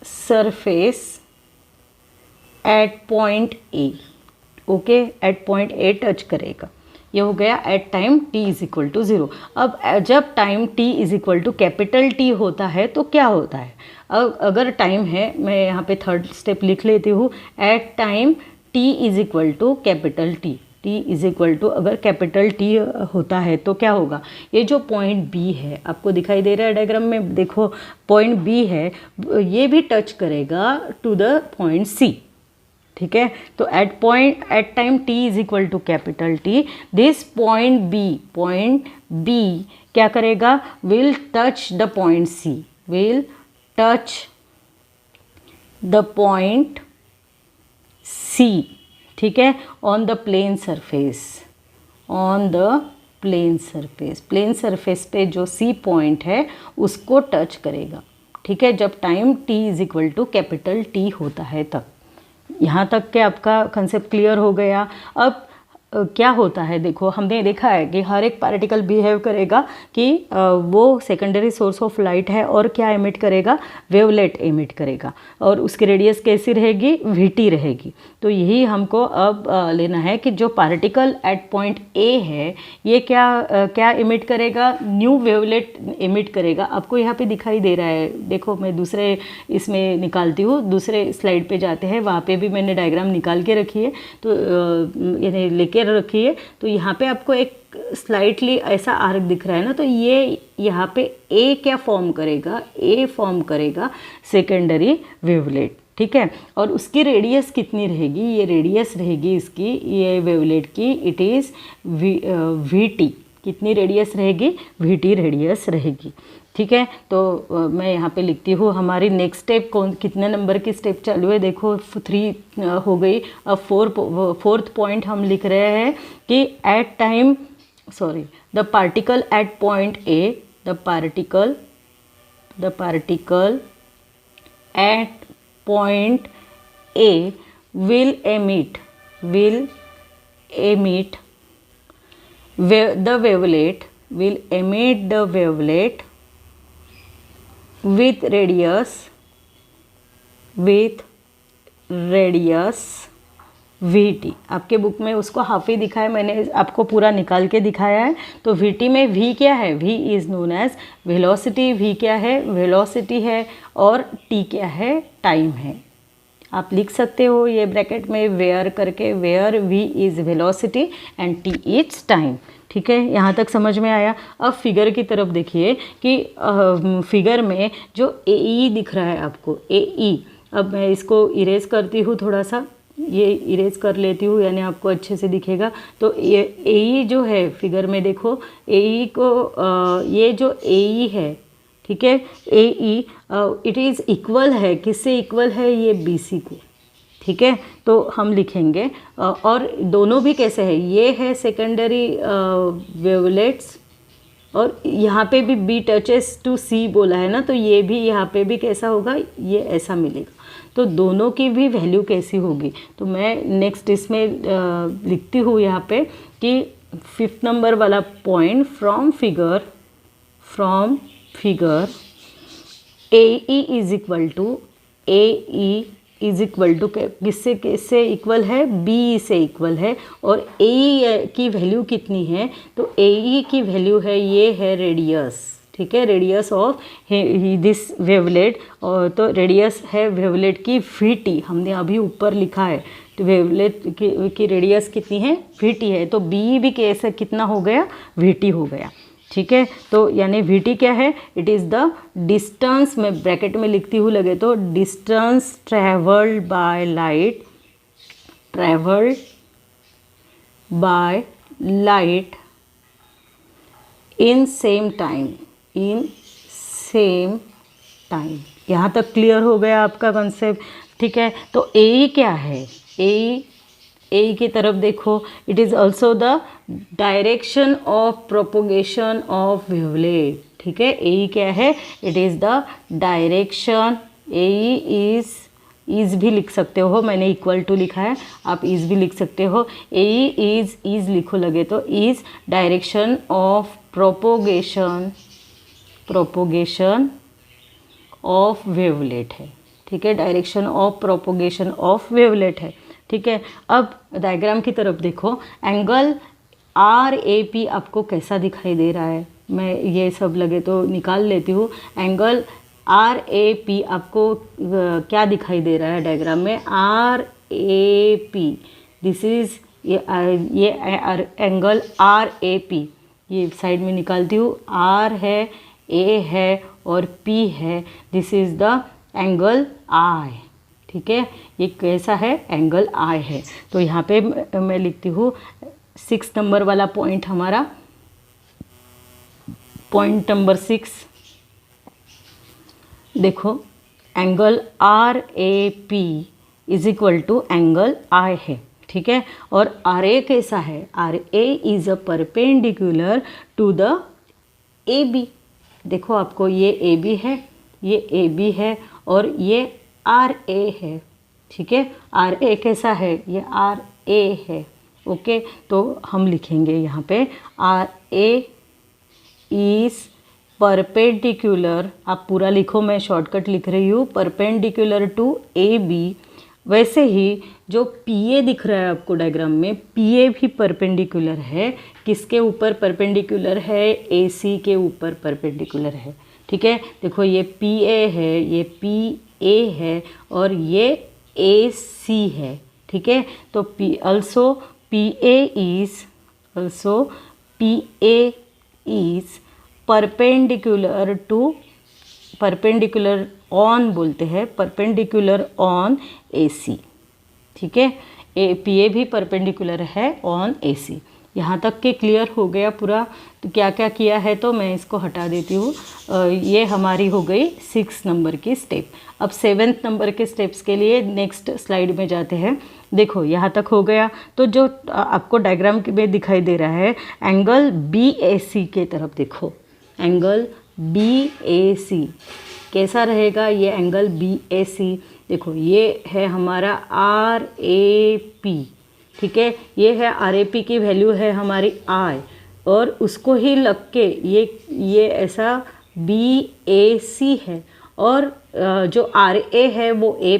surface at point A. Okay, at point A touch करेगा। ये हो गया at time t is equal to 0। अब जब time t is equal to capital T होता है तो क्या होता है? अब अगर टाइम है, मैं यहाँ पे थर्ड स्टेप लिख लेती हूँ, at time t is equal to capital T, t is equal to अगर कैपिटल T होता है तो क्या होगा? ये जो पॉइंट B है, आपको दिखाई दे रहा है डायग्राम में, देखो पॉइंट B है, ये भी टच करेगा टू द पॉइंट C। ठीक है, तो at time t is equal to capital T, this point B क्या करेगा? Will touch the point C, will touch the point C। ठीक है, on the plane surface, plane surface पे जो C point है उसको टच करेगा। ठीक है, जब time t is equal to capital T होता है तब। यहाँ तक के आपका कंसेप्ट क्लियर हो गया। अब क्या होता है, देखो हमने देखा है कि हर एक पार्टिकल बिहेव करेगा कि वो सेकेंडरी सोर्स ऑफ लाइट है और क्या एमिट करेगा? वेवलेट एमिट करेगा, और उसकी रेडियस कैसी रहेगी? वीटी रहेगी। तो यही हमको अब लेना है कि जो पार्टिकल एट पॉइंट ए है ये क्या एमिट करेगा? न्यू वेवलेट एमिट करेगा। आपको यहाँ पे दिखाई दे रहा है, देखो मैं दूसरे इसमें निकालती हूँ, दूसरे स्लाइड पे जाते हैं, वहाँ पे भी मैंने डायग्राम निकाल के रखी है, तो यानी लेके रखी है। तो यहाँ पे आपको एक स्लाइटली ऐसा आर्क दिख रहा है ना, तो ये यहाँ पे ए क्या फॉर्म करेगा? ए फॉर्म करेगा सेकेंडरी वेवलेट। ठीक है, और उसकी रेडियस कितनी रहेगी? ये रेडियस रहेगी इसकी, ये वेवलेट की, इट इज़ वीटी। कितनी रेडियस रहेगी? वीटी रेडियस रहेगी। ठीक है, तो मैं यहाँ पे लिखती हूँ हमारी नेक्स्ट स्टेप कितने नंबर की स्टेप चालू है? देखो 3 हो गई। अब फोर्थ पॉइंट हम लिख रहे हैं कि at time the particle at point A, the particle at point A will emit the wavelet with radius vt। आपके बुक में उसको हाफ ही दिखा है, मैंने आपको पूरा निकाल के दिखाया है। तो vt में v क्या है? v is known as velocity. v क्या है? वेलोसिटी है। और t क्या है? टाइम है। आप लिख सकते हो ये ब्रैकेट में वेयर करके, where v is velocity and t is time. ठीक है, यहाँ तक समझ में आया। अब फिगर की तरफ देखिए कि फिगर में जो ए दिख रहा है आपको, ए, अब मैं इसको इरेज करती हूँ, थोड़ा सा ये इरेज कर लेती हूँ, यानी आपको अच्छे से दिखेगा। तो ये ए जो है फिगर में देखो, ए को ये जो ए है, ठीक है, ए इट इज़ इक्वल है, किससे इक्वल है? ये बी सी को। ठीक है, तो हम लिखेंगे और दोनों भी कैसे है? ये है सेकेंडरी वेवलेट्स, और यहाँ पे भी बी टचेस टू सी बोला है ना, तो ये भी यहाँ पे भी कैसा होगा? ये ऐसा मिलेगा। तो दोनों की भी वैल्यू कैसी होगी? तो मैं नेक्स्ट इसमें लिखती हूँ यहाँ पे कि 5th नंबर वाला पॉइंट, from figure A is equal to किससे इक्वल है? बी से इक्वल है। और ए की वैल्यू कितनी है? तो ए की वैल्यू है, ये है रेडियस। ठीक है, रेडियस ऑफ दिस वेवलेट, और तो रेडियस है वेवलेट की वीटी, हमने अभी ऊपर लिखा है। वेवलेट की रेडियस कितनी है, VT है, तो बी भी कैसे कितना हो गया, VT हो गया। ठीक है, तो यानी VT क्या है, इट इज़ द डिस्टेंस, मैं ब्रैकेट में लिखती हूँ लगे तो, distance travelled by light, travelled by light in same time, in same time. यहाँ तक क्लियर हो गया आपका कंसेप्ट। ठीक है, तो ए क्या है, ए की तरफ देखो, it is also the direction of propagation of wavelet. ठीक है, ए क्या है, it is the direction, A is भी लिख सकते हो, मैंने इक्वल टू लिखा है, आप इज़ भी लिख सकते हो, ए इज़ लिखो लगे तो, is direction of propagation of wavelet है। ठीक है, direction of propagation of wavelet है। ठीक है, अब डायग्राम की तरफ देखो, एंगल RAP आपको कैसा दिखाई दे रहा है, मैं ये सब लगे तो निकाल लेती हूँ। एंगल RAP आपको क्या दिखाई दे रहा है डायग्राम में, RAP, दिस इज़ ये एंगल RAP, ये साइड में निकालती हूँ, R है, A है और P है, this is the angle I। ठीक है, ये कैसा है, एंगल I है। तो यहाँ पे मैं लिखती हूँ 6 नंबर वाला पॉइंट, हमारा पॉइंट नंबर 6 देखो, angle RAP is equal to angle I है। ठीक है, और RA कैसा है, RA is a perpendicular to the AB। देखो आपको ये AB है, ये AB है और ये RA है। ठीक है, RA कैसा है, ये RA है। ओके, तो हम लिखेंगे यहाँ पे RA इज़ परपेंडिकुलर, आप पूरा लिखो, मैं शॉर्टकट लिख रही हूँ, परपेंडिकुलर टू AB। वैसे ही जो PA दिख रहा है आपको डायग्राम में, PA भी परपेंडिकुलर है, किसके ऊपर परपेंडिकुलर है, AC के ऊपर परपेंडिकुलर है। ठीक है, देखो ये PA है, ये PA है और ये AC है। ठीक है, तो PA इज़ परपेंडिकुलर ऑन बोलते हैं, परपेंडिकुलर ऑन AC। ठीक है, PA भी परपेंडिकुलर है ऑन AC। यहाँ तक के क्लियर हो गया पूरा, तो क्या क्या किया है, तो मैं इसको हटा देती हूँ। ये हमारी हो गई 6 नंबर की स्टेप। अब 7th नंबर के स्टेप्स के लिए नेक्स्ट स्लाइड में जाते हैं। देखो यहाँ तक हो गया, तो जो आपको डायग्राम में दिखाई दे रहा है, एंगल BAC के तरफ देखो, एंगल BAC कैसा रहेगा, ये एंगल BAC देखो, ये है हमारा RAP। ठीक है, ये है RAP की वैल्यू है हमारी I, और उसको ही लग के ये ऐसा BAC है, और जो RA है वो A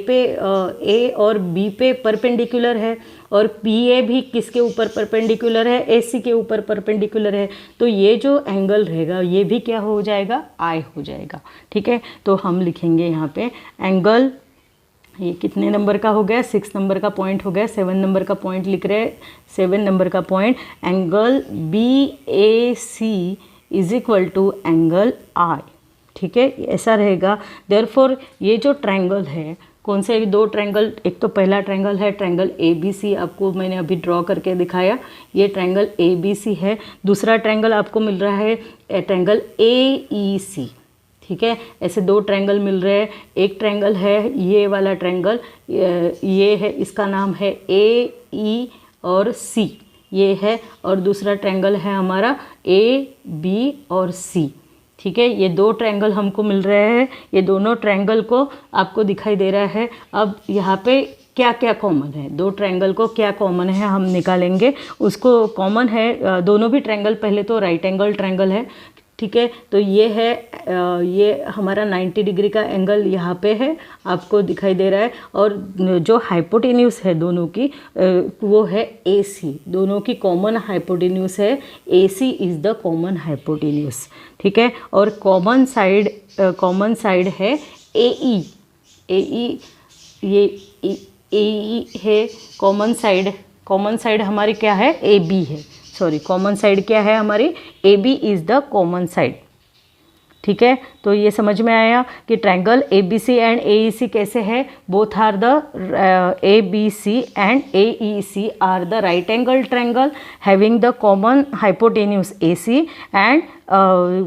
और B पे परपेंडिकुलर है, और PA भी किसके ऊपर परपेंडिकुलर है, AC के ऊपर परपेंडिकुलर है। तो ये जो एंगल रहेगा ये भी क्या हो जाएगा, I हो जाएगा। ठीक है, तो हम लिखेंगे यहाँ पे एंगल, ये कितने नंबर का हो गया, 6 नंबर का पॉइंट हो गया, 7 नंबर का पॉइंट लिख रहे हैं, 7 नंबर का point, angle BAC is equal to angle I। ठीक है, ऐसा रहेगा। देयरफॉर ये जो ट्रायंगल है, कौन से 2 ट्रायंगल, एक तो पहला ट्रायंगल है ट्रायंगल ABC, आपको मैंने अभी ड्रॉ करके दिखाया, ये ट्रायंगल ABC है। दूसरा ट्रायंगल आपको मिल रहा है ट्रायंगल AEC। ठीक है, ऐसे 2 ट्रायंगल मिल रहे हैं। एक ट्रायंगल है ये वाला ट्रायंगल, ये है, इसका नाम है AE और C, ये है, और दूसरा ट्रायंगल है हमारा AB और C। ठीक है, ये 2 ट्रायंगल हमको मिल रहे हैं, ये दोनों ट्रायंगल को आपको दिखाई दे रहा है। अब यहाँ पे क्या क्या कॉमन है, 2 ट्रायंगल को क्या कॉमन है हम निकालेंगे, उसको कॉमन है दोनों भी ट्रायंगल, पहले तो राइट एंगल ट्रायंगल है। ठीक है, तो ये है, ये हमारा 90 डिग्री का एंगल यहाँ पे है, आपको दिखाई दे रहा है, और जो हाइपोटेन्यूस है दोनों की वो है AC, दोनों की कॉमन हाइपोटेन्यूस है, AC is the common hypotenuse. ठीक है, और कॉमन साइड है AE, ये ए है, कॉमन साइड हमारी क्या है, ए बी है, सॉरी कॉमन साइड क्या है हमारी, A B is the common side. ठीक है, तो ये समझ में आया कि triangle A B C and A E C कैसे है, both are the A B C and A E C are the right angle triangle having the common hypotenuse A C and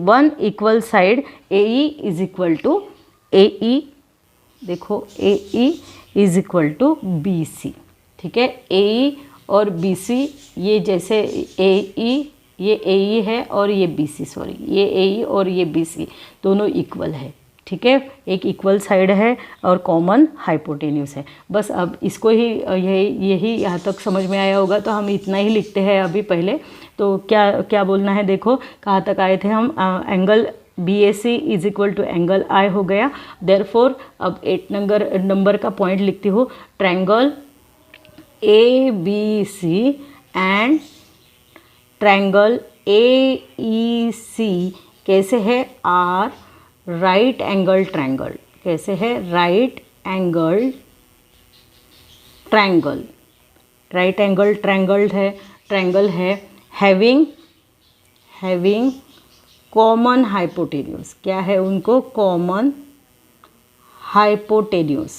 one equal side A E is equal to A E, देखो A E is equal to B C. ठीक है, A ई और B C ये जैसे ए ई, ये ए ई है और ये बी सी, सॉरी ये ए ई और ये बी सी दोनों इक्वल है। ठीक है, एक इक्वल साइड है और कॉमन हाइपोटेन्यूस है। बस अब इसको ही यही यहाँ तक समझ में आया होगा, तो हम इतना ही लिखते हैं अभी पहले। तो क्या क्या बोलना है, देखो कहाँ तक आए थे हम, angle B A C is equal to angle I हो गया। देयरफॉर अब 8 नंबर का पॉइंट लिखती हूँ, triangle A B C and triangle A E C कैसे है, आर राइट एंगल ट्रायंगल। कैसे है, right angle triangle, right angle triangle है हैविंग कॉमन हाइपोटेन्यूज। क्या है उनको, कॉमन हाइपोटेन्यूज।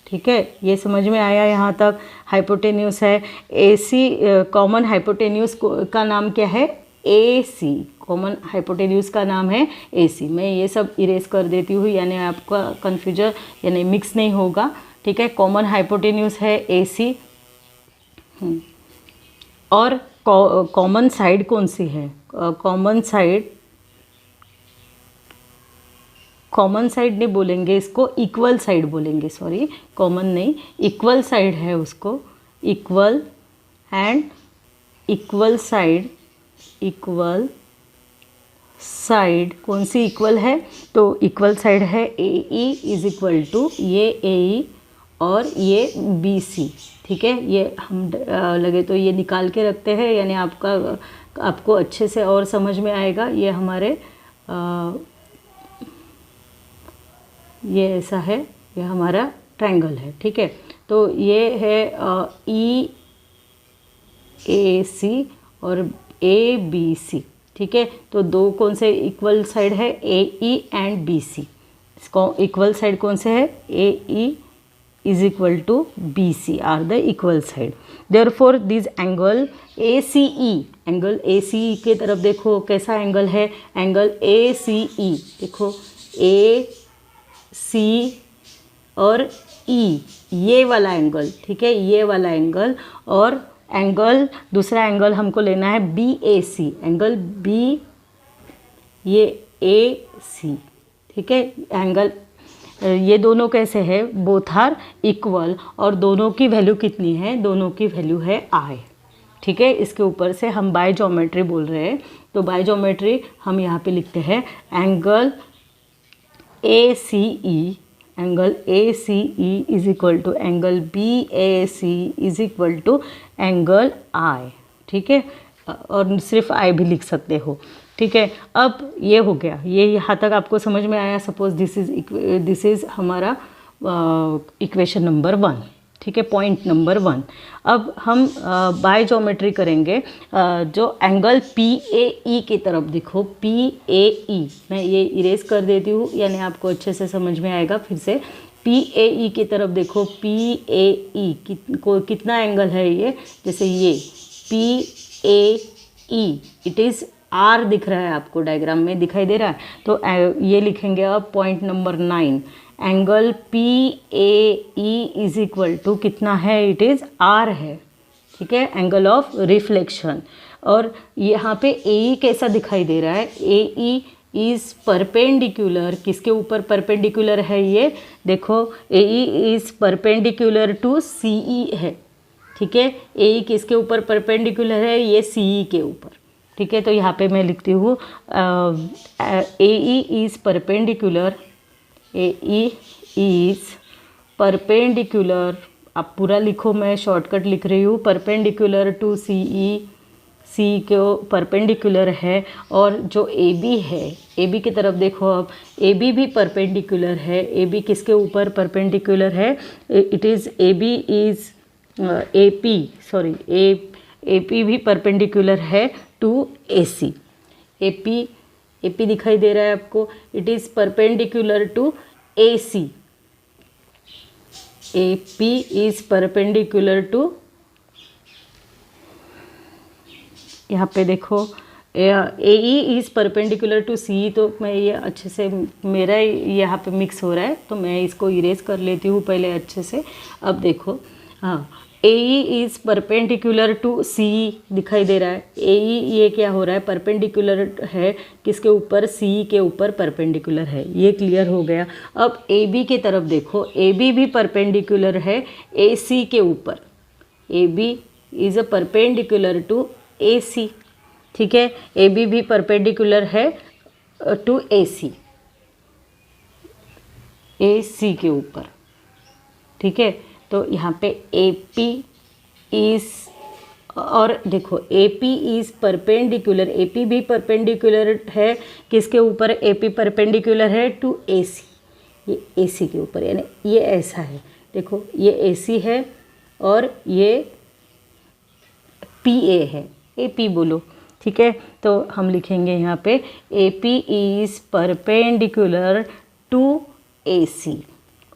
ठीक है, ये समझ में आया यहाँ तक। हाइपोटेन्यूस है ए सी, कॉमन हाइपोटेन्यूस का नाम क्या है, ए सी। कॉमन हाइपोटेन्यूस का नाम है ए सी। मैं ये सब इरेज कर देती हूँ, यानी आपका कन्फ्यूजन यानी मिक्स नहीं होगा। ठीक है, कॉमन हाइपोटेन्यूस है ए सी और कॉमन साइड कौन सी है, कॉमन साइड नहीं बोलेंगे इसको, इक्वल साइड बोलेंगे, सॉरी कॉमन नहीं, इक्वल साइड है उसको, इक्वल एंड इक्वल साइड कौन सी इक्वल है, तो इक्वल साइड है A E is equal to ये ए ई और ये बी सी। ठीक है, ये हम लगे तो ये निकाल के रखते हैं, यानी आपको अच्छे से और समझ में आएगा। ये हमारे ये ऐसा है, ये हमारा ट्रायंगल है। ठीक है, तो ये है ई ए सी और ए बी सी। ठीक है, तो दो कौन से इक्वल साइड है, A E and B C. इसको इक्वल साइड कौन से है, A E is equal to B C are the equal side. Therefore this angle A C E, angle A C E के तरफ देखो कैसा एंगल है, एंगल ए सी ई, देखो ए सी और ई, ये वाला एंगल। ठीक है, ये वाला एंगल, और एंगल दूसरा एंगल हमको लेना है B A C, angle B ये ए सी। ठीक है, एंगल ये दोनों कैसे है, बोथ आर इक्वल, और दोनों की वैल्यू कितनी है, दोनों की वैल्यू है आई। ठीक है, इसके ऊपर से हम बाय ज्योमेट्री बोल रहे हैं, तो बाय ज्योमेट्री हम यहाँ पे लिखते हैं angle A C E, angle A C E is equal to angle B A C is equal to angle I. ठीक है, और सिर्फ आई भी लिख सकते हो। ठीक है, अब ये हो गया, ये यहाँ तक आपको समझ में आया। सपोज दिस इज़ हमारा इक्वेशन नंबर 1। ठीक है, पॉइंट नंबर 1। अब हम बाय ज्योमेट्री करेंगे, जो एंगल पी ए ई की तरफ देखो, पी ए ई, मैं ये इरेज कर देती हूँ, यानी आपको अच्छे से समझ में आएगा। फिर से पी ए ई की तरफ देखो, पी ए ई कितना एंगल है ये, जैसे ये P A E, it is R दिख रहा है आपको, डायग्राम में दिखाई दे रहा है। तो ये लिखेंगे अब point number 9, angle P A E is equal to कितना है, इट इज़ आर है। ठीक है, एंगल ऑफ रिफ्लेक्शन। और यहाँ पे ए ई कैसा दिखाई दे रहा है, ए ई इज़ परपेंडिकुलर, किसके ऊपर परपेंडिकुलर है ये, देखो A E is perpendicular to सी ई है। ठीक है, ए ई किसके ऊपर परपेंडिकुलर है, ये सी ई के ऊपर। ठीक है, तो यहाँ पे मैं लिखती हूँ A E is perpendicular, A E is perpendicular, आप पूरा लिखो, मैं शॉर्टकट लिख रही हूँ, परपेंडिकुलर टू सी ई, सी को परपेंडिकुलर है, और जो ए बी है, ए बी की तरफ देखो अब, ए बी भी परपेंडिकुलर है। ए बी किसके ऊपर परपेंडिकुलर है? It is A B is A P, sorry, A P भी परपेंडिकुलर है to A C. A P दिखाई दे रहा है आपको? It is perpendicular to A C. A P is perpendicular to, यहाँ पे देखो A E is perpendicular to C. तो मैं ये अच्छे से, मेरा यहाँ पे मिक्स हो रहा है तो मैं इसको इरेज कर लेती हूँ पहले अच्छे से। अब देखो, हाँ, ए ई इज़ परपेंडिकुलर टू सी दिखाई दे रहा है। ए ई ये क्या हो रहा है? परपेंडिकुलर है किसके ऊपर? सी के ऊपर परपेंडिकुलर है। ये क्लियर हो गया। अब ए बी की तरफ देखो, ए बी भी परपेंडिकुलर है ए सी के ऊपर। A B is a perpendicular to A C, ठीक है। ए बी भी परपेंडिकुलर है टू ए सी के ऊपर, ठीक है। तो यहाँ पे ए पी इज़, और देखो ए P is perpendicular, A P भी परपेंडिकुलर है किसके ऊपर? ए पी परपेंडिकुलर है टू ए सी, ये ए सी के ऊपर, यानी ये ऐसा है। देखो ये ए सी है और ये पी ए है, ए पी बोलो, ठीक है। तो हम लिखेंगे यहाँ पे A P is perpendicular to A C.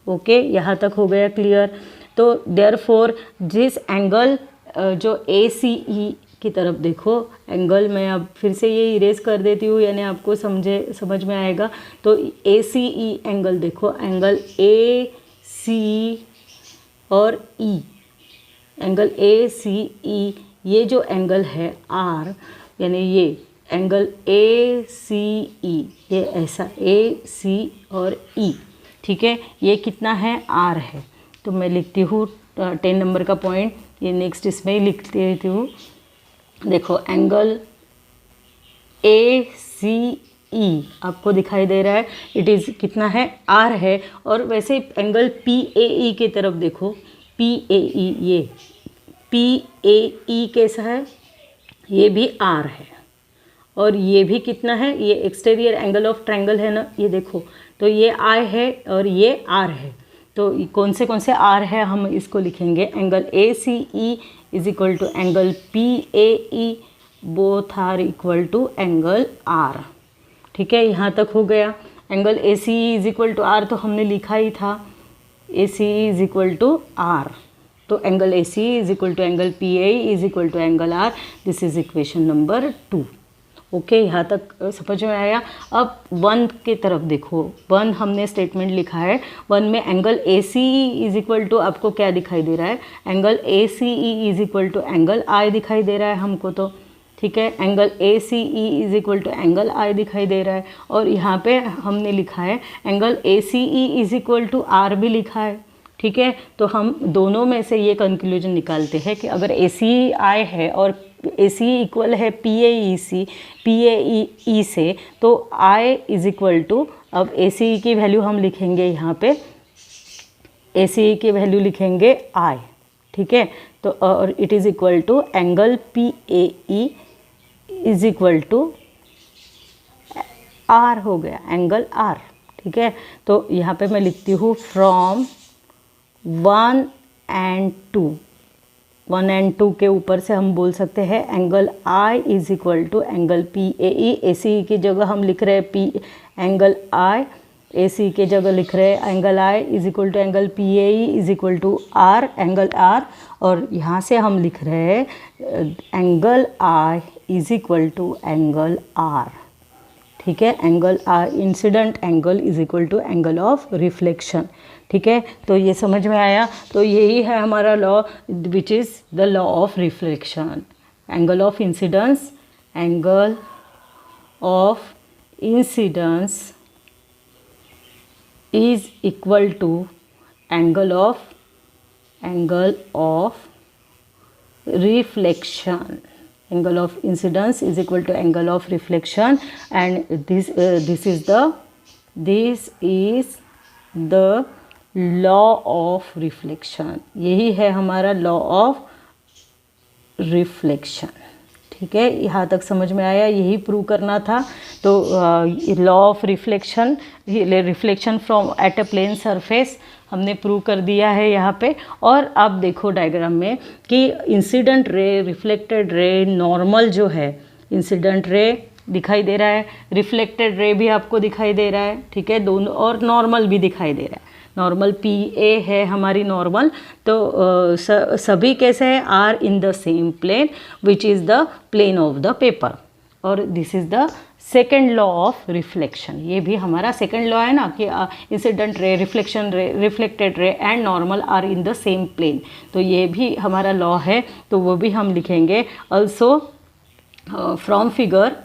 Okay, यहाँ तक हो गया क्लियर। तो देयरफॉर जिस एंगल जो ए सी ई की तरफ देखो, एंगल मैं अब फिर से ये इरेज कर देती हूँ, यानी आपको समझ में आएगा। तो ए सी ई एंगल देखो, एंगल ए सी और ई, एंगल ए सी ई, ये जो एंगल है आर, यानी ये एंगल ए सी ई, ये ऐसा ए सी और ई, ठीक है। ये कितना है? आर है। तो मैं लिखती हूँ 10 नंबर का पॉइंट, ये नेक्स्ट इसमें ही लिख देती हूँ। देखो एंगल ए सी ई आपको दिखाई दे रहा है, इट इज़ कितना है? आर है। और वैसे एंगल पी ए ई की तरफ देखो, पी ए ई, ये पी ए ई कैसा है? ये भी आर है। और ये भी कितना है? ये एक्सटीरियर एंगल ऑफ ट्रायंगल है ना, ये देखो। तो ये आई है और ये आर है। तो कौन से आर है हम इसको लिखेंगे? Angle A C E is equal to angle P A E, both are equal to angle R, ठीक है। यहाँ तक हो गया। Angle A C E is equal to R तो हमने लिखा ही था, A C E is equal to R. तो angle A C is equal to angle P A is equal to angle R. This is equation number 2। Okay, यहाँ तक समझ में आया। अब 1 की तरफ देखो, 1 हमने स्टेटमेंट लिखा है। 1 में angle A C E is equal to, आपको क्या दिखाई दे रहा है? Angle A C E is equal to angle I दिखाई दे रहा है हमको, तो ठीक है। Angle A C E is equal to angle I दिखाई दे रहा है। और यहाँ पे हमने लिखा है angle A C E is equal to R भी लिखा है, ठीक है। तो हम दोनों में से ये कंक्लूजन निकालते हैं कि अगर ए सी आई है और ए सी इक्वल है पी ए ई से, तो आई इज इक्वल टू, अब ए सी की वैल्यू हम लिखेंगे यहाँ पे, ए सी की वैल्यू लिखेंगे आई, ठीक है। तो और it is equal to angle P A E is equal to R हो गया, एंगल आर, ठीक है। तो यहाँ पे मैं लिखती हूँ फ्रॉम 1 and 2, 1 and 2 के ऊपर से हम बोल सकते हैं angle I is equal to angle P A E. A C की जगह हम लिख रहे हैं पी एंगल आई, ए सी के जगह लिख रहे हैं angle I is equal to angle P A E is equal to R, angle R. और यहाँ से हम लिख रहे हैं angle I is equal to angle R, ठीक है। Angle R, incident angle is equal to angle of reflection, ठीक है। तो ये समझ में आया। तो यही है हमारा law, which is the law of reflection. Angle of incidence, angle of incidence is equal to angle of reflection. Angle of incidence is equal to angle of reflection, and this is the law of reflection. यही है हमारा law of reflection. ठीक है, यहाँ तक समझ में आया, यही प्रूव करना था। तो law of reflection, reflection from at a plane surface हमने प्रूव कर दिया है यहाँ पे। और आप देखो डायग्राम में कि इंसिडेंट रे, रिफ्लेक्टेड रे, नॉर्मल जो है, इंसिडेंट रे दिखाई दे रहा है, रिफ्लेक्टेड रे भी आपको दिखाई दे रहा है, ठीक है, दोनों, और नॉर्मल भी दिखाई दे रहा है। नॉर्मल PA है हमारी नॉर्मल, तो सभी कैसे है, are in the same plane which is the plane of the paper. और this is the second law of reflection. ये भी हमारा सेकेंड लॉ है ना कि incident ray, reflection ray, reflected ray and normal are in the same plane. तो ये भी हमारा लॉ है, तो वो भी हम लिखेंगे। Also from figure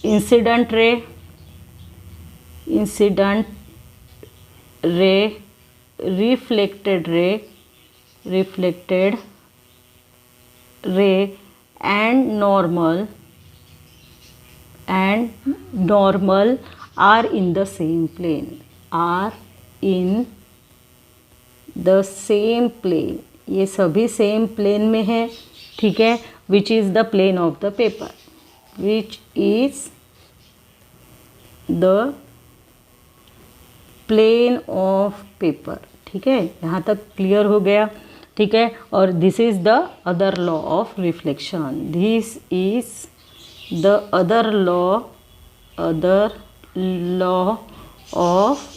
incident ray, reflected रे and normal are in the same plane, ये सभी सेम प्लेन में है, ठीक है, which is the plane of the paper, which is the plane of paper. ठीक है, यहाँ तक क्लियर हो गया, ठीक है। और this is the other law of reflection, this is the other law of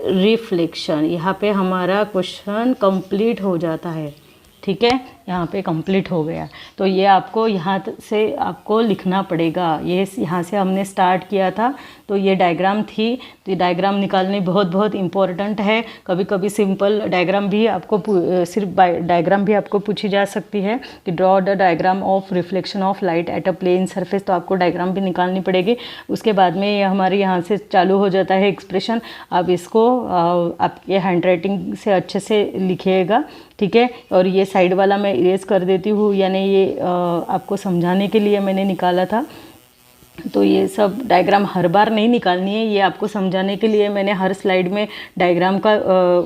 reflection. यहाँ पे हमारा क्वेश्चन कंप्लीट हो जाता है, ठीक है, यहाँ पे कंप्लीट हो गया। तो ये आपको यहाँ से आपको लिखना पड़ेगा, ये यहाँ से हमने स्टार्ट किया था, तो ये डायग्राम थी, तो ये डायग्राम निकालनी बहुत बहुत इम्पोर्टेंट है। कभी कभी सिंपल डायग्राम भी आपको सिर्फ डायग्राम भी आपको पूछी जा सकती है कि draw the diagram of reflection of light at a plane surface, तो आपको डायग्राम भी निकालनी पड़ेगी। उसके बाद में ये हमारे यहाँ से चालू हो जाता है एक्सप्रेशन। आप इसको आपके हैंड राइटिंग से अच्छे से लिखिएगा, ठीक है। और ये साइड वाला मैं इरेज कर देती हूँ, यानी ये आपको समझाने के लिए मैंने निकाला था। तो ये सब डायग्राम हर बार नहीं निकालनी है, ये आपको समझाने के लिए मैंने हर स्लाइड में डायग्राम का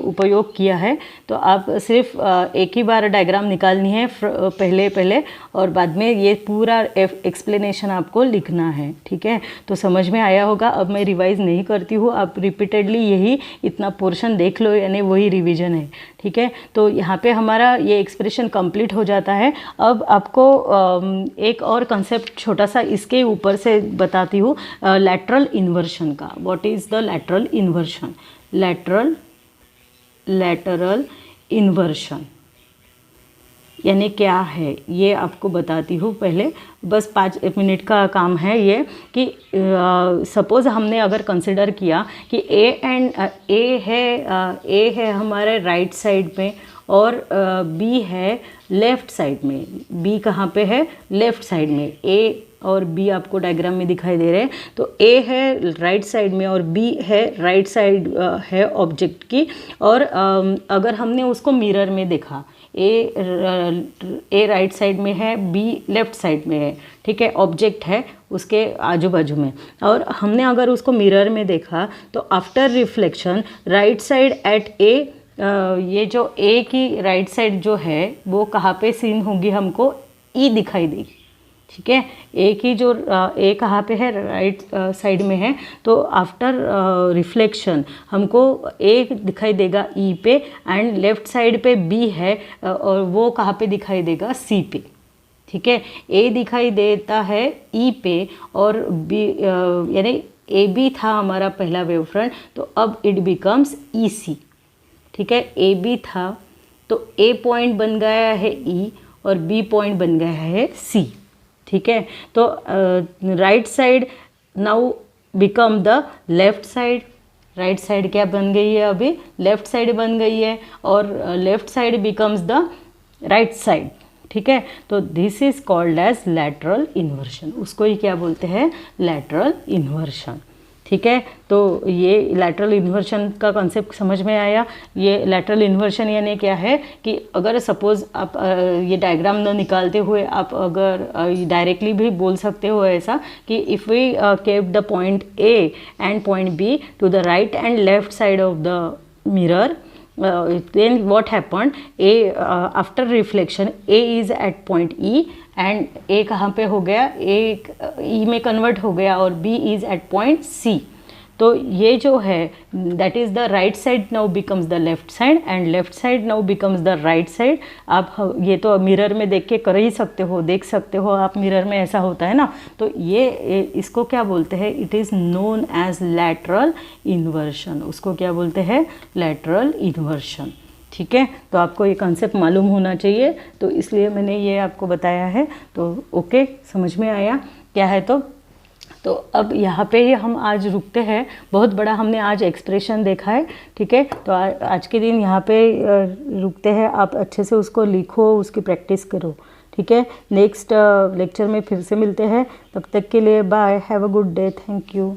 उपयोग किया है। तो आप सिर्फ एक ही बार डायग्राम निकालनी है पहले, और बाद में ये पूरा एक्सप्लेनेशन आपको लिखना है, ठीक है। तो समझ में आया होगा। अब मैं रिवाइज़ नहीं करती हूँ, आप रिपीटेडली यही इतना पोर्शन देख लो, यानी वही रिवीजन है, ठीक है। तो यहाँ पे हमारा ये एक्सप्रेशन कंप्लीट हो जाता है। अब आपको एक और कंसेप्ट छोटा सा इसके ऊपर से बताती हूँ, लैटरल इन्वर्शन का। What is the lateral inversion? Lateral inversion यानी क्या है, ये आपको बताती हूँ। पहले बस 5 मिनट का काम है ये कि सपोज़ हमने अगर कंसिडर किया कि ए है हमारे राइट साइड में और बी है लेफ़्ट साइड में। बी कहाँ पे है? लेफ़्ट साइड में। ए और बी आपको डायग्राम में दिखाई दे रहे हैं। तो ए है राइट साइड में और बी है राइट साइड है ऑब्जेक्ट की। और अगर हमने उसको मिरर में देखा, ए राइट साइड में है, बी लेफ़्ट साइड में है, ठीक है, ऑब्जेक्ट है उसके आजू बाजू में। और हमने अगर उसको मिरर में देखा तो after reflection right side at A, ये जो ए की राइट साइड जो है वो कहाँ पे सीन होगी, हमको ई दिखाई देगी, ठीक है। ए की जो ए कहाँ पे है? राइट साइड में है। तो आफ्टर रिफ्लेक्शन हमको ए दिखाई देगा ई पे, एंड लेफ्ट साइड पे बी है और वो कहाँ पे दिखाई देगा? सी पे, ठीक है। ए दिखाई देता है ई पे और बी, यानी ए बी था हमारा पहला वेव फ्रंट, तो अब इट बिकम्स ई सी, ठीक है। ए बी था तो ए पॉइंट बन गया है ई और बी पॉइंट बन गया है सी, ठीक है। तो right side now become the left side. Right side क्या बन गई है? अभी लेफ्ट साइड बन गई है, और left side becomes the right side, ठीक है। तो this is called as lateral inversion. उसको ही क्या बोलते हैं? लैटरल इन्वर्शन, ठीक है। तो ये लैटरल इन्वर्शन का कॉन्सेप्ट समझ में आया। ये लैटरल इन्वर्शन यानी क्या है कि अगर सपोज़ आप ये डायग्राम न निकालते हुए आप अगर डायरेक्टली भी बोल सकते हो ऐसा कि if we keep the point A and point B to the right and left side of the mirror, then what happened, A after reflection A is at point E and A कहाँ पे हो गया, A E में convert हो गया और B is at point C. तो ये जो है that is the right side now becomes the left side and left side now becomes the right side. आप ये तो मिरर में देख के कर ही सकते हो, देख सकते हो आप मिरर में, ऐसा होता है ना. तो ये इसको क्या बोलते हैं, it is known as lateral inversion. उसको क्या बोलते हैं, लैटरल इन्वर्शन. ठीक है, तो आपको ये कॉन्सेप्ट मालूम होना चाहिए, तो इसलिए मैंने ये आपको बताया है. तो ओके, समझ में आया क्या है. तो अब यहाँ पे ही हम आज रुकते हैं. बहुत बड़ा हमने आज एक्सप्रेशन देखा है. ठीक है, तो आज के दिन यहाँ पे रुकते हैं. आप अच्छे से उसको लिखो, उसकी प्रैक्टिस करो. ठीक है, नेक्स्ट लेक्चर में फिर से मिलते हैं. तब तक के लिए bye, have a good day, thank you.